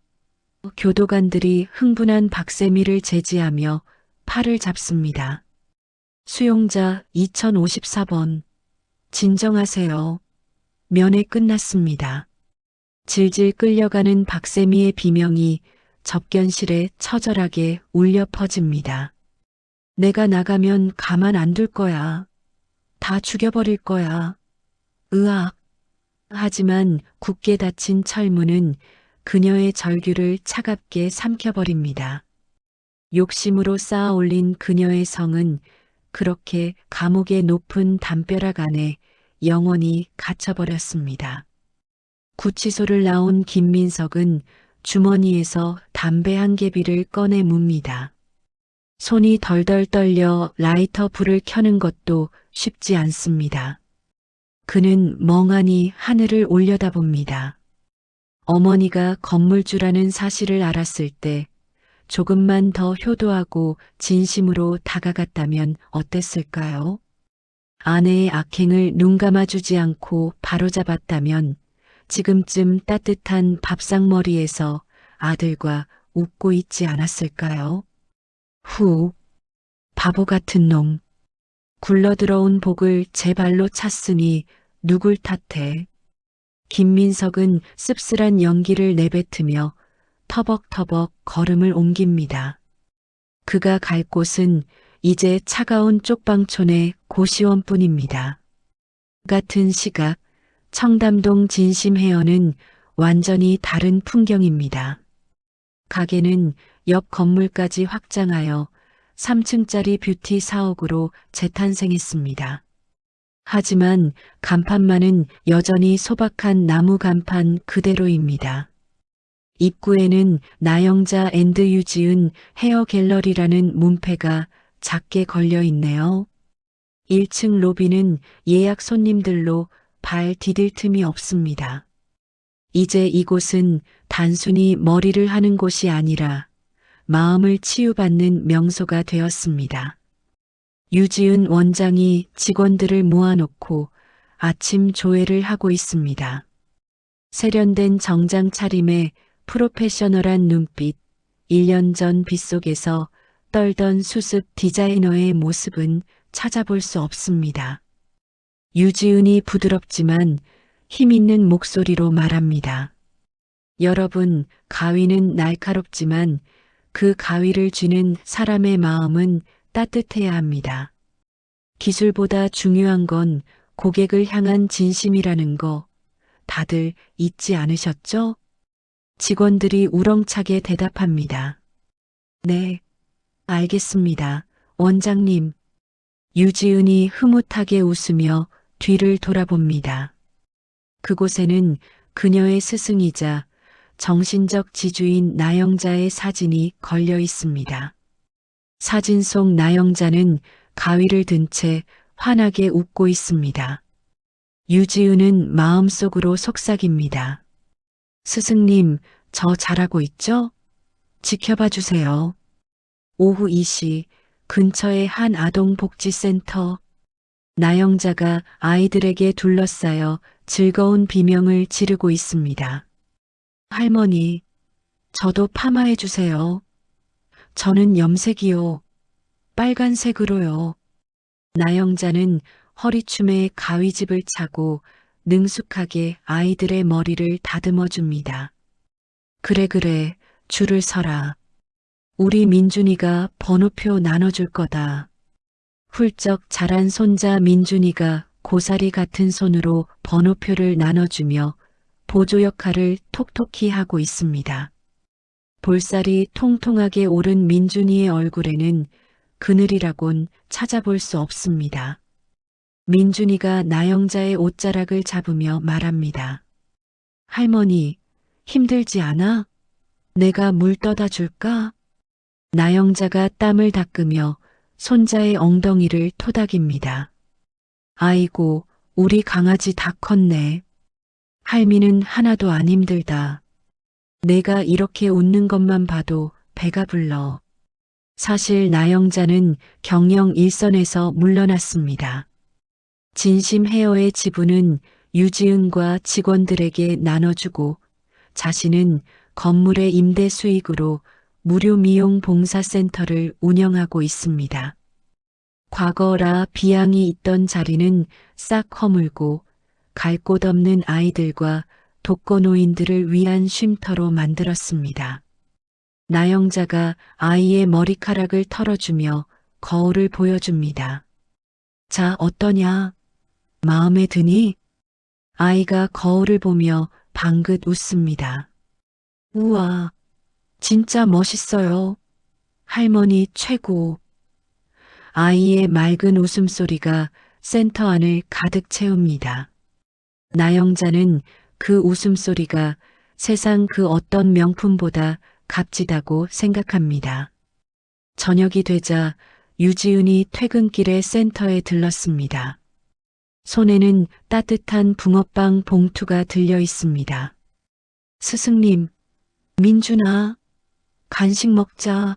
교도관들이 흥분한 박세미를 제지하며 팔을 잡습니다. 수용자 2054번. 진정하세요. 면회 끝났습니다. 질질 끌려가는 박세미의 비명이 접견실에 처절하게 울려 퍼집니다. 내가 나가면 가만 안 둘 거야. 다 죽여버릴 거야. 으악. 하지만 굳게 닫힌 철문은 그녀의 절규를 차갑게 삼켜버립니다. 욕심으로 쌓아 올린 그녀의 성은 그렇게 감옥의 높은 담벼락 안에 영원히 갇혀버렸습니다. 구치소를 나온 김민석은 주머니에서 담배 한 개비를 꺼내 뭅니다. 손이 덜덜 떨려 라이터 불을 켜는 것도 쉽지 않습니다. 그는 멍하니 하늘을 올려다봅니다. 어머니가 건물주라는 사실을 알았을 때 조금만 더 효도하고 진심으로 다가갔다면 어땠을까요? 아내의 악행을 눈감아주지 않고 바로잡았다면 지금쯤 따뜻한 밥상머리에서 아들과 웃고 있지 않았을까요? 후, 바보 같은 놈. 굴러들어온 복을 제 발로 찼으니 누굴 탓해. 김민석은 씁쓸한 연기를 내뱉으며 터벅터벅 걸음을 옮깁니다. 그가 갈 곳은 이제 차가운 쪽방촌의 고시원뿐입니다. 같은 시각 청담동 진심헤어는 완전히 다른 풍경입니다. 가게는 옆 건물까지 확장하여 3층짜리 뷰티 사옥으로 재탄생했습니다. 하지만 간판만은 여전히 소박한 나무 간판 그대로입니다. 입구에는 나영자 앤드 유지은 헤어 갤러리라는 문패가 작게 걸려 있네요. 1층 로비는 예약 손님들로 발 디딜 틈이 없습니다. 이제 이곳은 단순히 머리를 하는 곳이 아니라 마음을 치유받는 명소가 되었습니다. 유지은 원장이 직원들을 모아놓고 아침 조회를 하고 있습니다. 세련된 정장 차림에 프로페셔널한 눈빛, 1년 전 빗속에서 떨던 수습 디자이너의 모습은 찾아볼 수 없습니다. 유지은이 부드럽지만 힘있는 목소리로 말합니다. 여러분, 가위는 날카롭지만 그 가위를 쥐는 사람의 마음은 따뜻해야 합니다. 기술보다 중요한 건 고객을 향한 진심이라는 거 다들 잊지 않으셨죠? 직원들이 우렁차게 대답합니다. 네, 알겠습니다. 원장님. 유지은이 흐뭇하게 웃으며 뒤를 돌아봅니다. 그곳에는 그녀의 스승이자 정신적 지주인 나영자의 사진이 걸려 있습니다. 사진 속 나영자는 가위를 든 채 환하게 웃고 있습니다. 유지은은 마음속으로 속삭입니다. 스승님, 저 잘하고 있죠? 지켜봐 주세요. 오후 2시 근처의 한 아동복지센터. 나영자가 아이들에게 둘러싸여 즐거운 비명을 지르고 있습니다. 할머니, 저도 파마해 주세요. 저는 염색이요. 빨간색으로요. 나영자는 허리춤에 가위집을 차고 능숙하게 아이들의 머리를 다듬어 줍니다. 그래, 줄을 서라. 우리 민준이가 번호표 나눠줄 거다. 훌쩍 자란 손자 민준이가 고사리 같은 손으로 번호표를 나눠주며 보조 역할을 톡톡히 하고 있습니다. 볼살이 통통하게 오른 민준이의 얼굴에는 그늘이라곤 찾아볼 수 없습니다. 민준이가 나영자의 옷자락을 잡으며 말합니다. 할머니, 힘들지 않아? 내가 물 떠다 줄까? 나영자가 땀을 닦으며 손자의 엉덩이를 토닥입니다. 아이고, 우리 강아지 다 컸네. 할미는 하나도 안 힘들다. 내가 이렇게 웃는 것만 봐도 배가 불러. 사실 나영자는 경영 일선에서 물러났습니다. 진심 헤어의 지분은 유지은과 직원들에게 나눠주고 자신은 건물의 임대 수익으로 무료 미용 봉사센터를 운영하고 있습니다. 과거라 비양이 있던 자리는 싹 허물고 갈 곳 없는 아이들과 독거노인들을 위한 쉼터로 만들었습니다. 나영자가 아이의 머리카락을 털어주며 거울을 보여줍니다. 자, 어떠냐? 마음에 드니? 아이가 거울을 보며 방긋 웃습니다. 우와, 진짜 멋있어요. 할머니 최고. 아이의 맑은 웃음소리가 센터 안을 가득 채웁니다. 나영자는 그 웃음소리가 세상 그 어떤 명품보다 값지다고 생각합니다. 저녁이 되자 유지은이 퇴근길에 센터에 들렀습니다. 손에는 따뜻한 붕어빵 봉투가 들려 있습니다. 스승님, 민준아, 간식 먹자.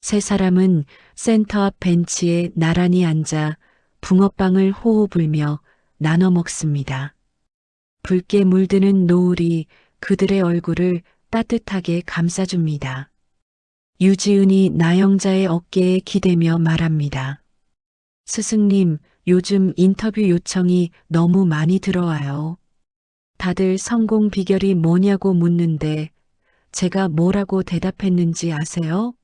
세 사람은 센터 앞 벤치에 나란히 앉아 붕어빵을 호호 불며 나눠 먹습니다. 붉게 물드는 노을이 그들의 얼굴을 따뜻하게 감싸줍니다. 유지은이 나영자의 어깨에 기대며 말합니다. 스승님, 요즘 인터뷰 요청이 너무 많이 들어와요. 다들 성공 비결이 뭐냐고 묻는데 제가 뭐라고 대답했는지 아세요?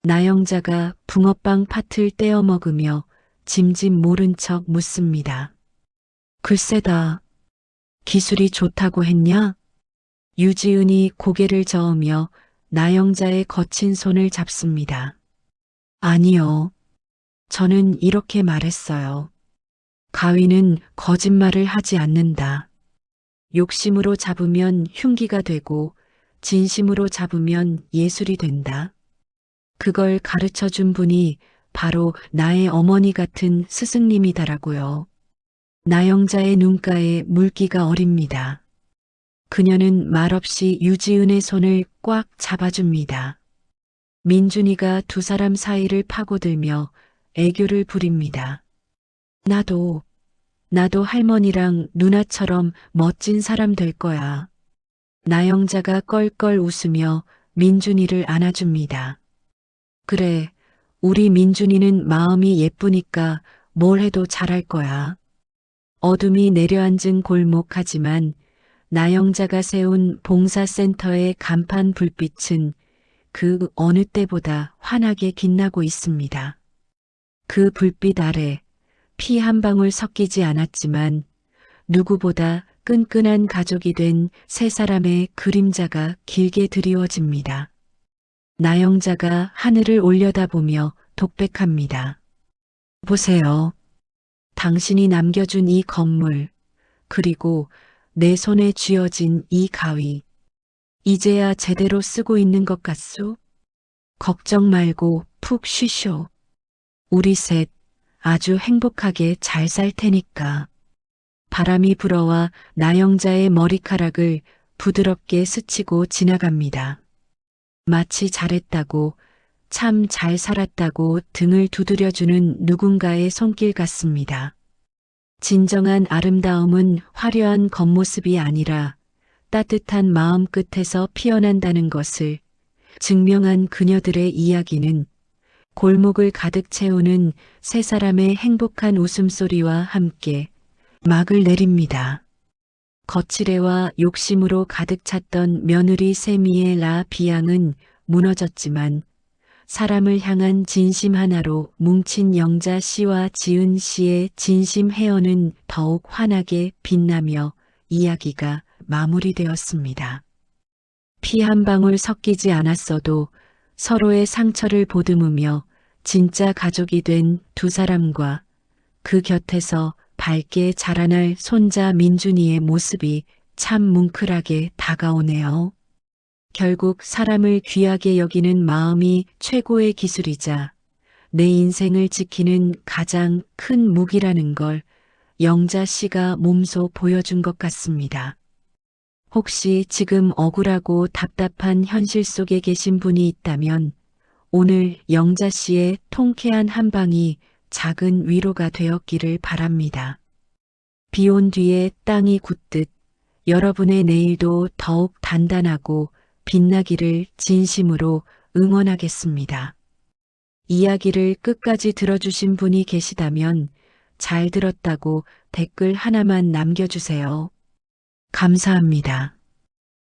나영자가 붕어빵 팥을 떼어 먹으며 짐짓 모른 척 묻습니다. 글쎄다. 기술이 좋다고 했냐? 유지은이 고개를 저으며 나영자의 거친 손을 잡습니다. 아니요. 저는 이렇게 말했어요. 가위는 거짓말을 하지 않는다. 욕심으로 잡으면 흉기가 되고 진심으로 잡으면 예술이 된다. 그걸 가르쳐 준 분이 바로 나의 어머니 같은 스승님이다라고요. 나영자의 눈가에 물기가 어립니다. 그녀는 말없이 유지은의 손을 꽉 잡아줍니다. 민준이가 두 사람 사이를 파고들며 애교를 부립니다. 나도 할머니랑 누나처럼 멋진 사람 될 거야. 나영자가 껄껄 웃으며 민준이를 안아줍니다. 그래, 우리 민준이는 마음이 예쁘니까 뭘 해도 잘할 거야. 어둠이 내려앉은 골목하지만 나영자가 세운 봉사센터의 간판 불빛은 그 어느 때보다 환하게 빛나고 있습니다. 그 불빛 아래 피 한 방울 섞이지 않았지만 누구보다 끈끈한 가족이 된 세 사람의 그림자가 길게 드리워집니다. 나영자가 하늘을 올려다보며 독백합니다. 보세요. 당신이 남겨준 이 건물, 그리고 내 손에 쥐어진 이 가위. 이제야 제대로 쓰고 있는 것 같소? 걱정 말고 푹 쉬쇼. 우리 셋 아주 행복하게 잘 살 테니까. 바람이 불어와 나영자의 머리카락을 부드럽게 스치고 지나갑니다. 마치 잘했다고, 참 잘 살았다고 등을 두드려주는 누군가의 손길 같습니다. 진정한 아름다움은 화려한 겉모습이 아니라 따뜻한 마음 끝에서 피어난다는 것을 증명한 그녀들의 이야기는 골목을 가득 채우는 세 사람의 행복한 웃음소리와 함께 막을 내립니다. 거칠애와 욕심으로 가득 찼던 며느리 세미의 라 비양은 무너졌지만 사람을 향한 진심 하나로 뭉친 영자 씨와 지은 씨의 진심 해연은 더욱 환하게 빛나며 이야기가 마무리되었습니다. 피 한 방울 섞이지 않았어도 서로의 상처를 보듬으며 진짜 가족이 된 두 사람과 그 곁에서 밝게 자라날 손자 민준이의 모습이 참 뭉클하게 다가오네요. 결국 사람을 귀하게 여기는 마음이 최고의 기술이자 내 인생을 지키는 가장 큰 무기라는 걸 영자 씨가 몸소 보여준 것 같습니다. 혹시 지금 억울하고 답답한 현실 속에 계신 분이 있다면 오늘 영자 씨의 통쾌한 한방이 작은 위로가 되었기를 바랍니다. 비 온 뒤에 땅이 굳듯 여러분의 내일도 더욱 단단하고 빛나기를 진심으로 응원하겠습니다. 이야기를 끝까지 들어주신 분이 계시다면 잘 들었다고 댓글 하나만 남겨주세요. 감사합니다.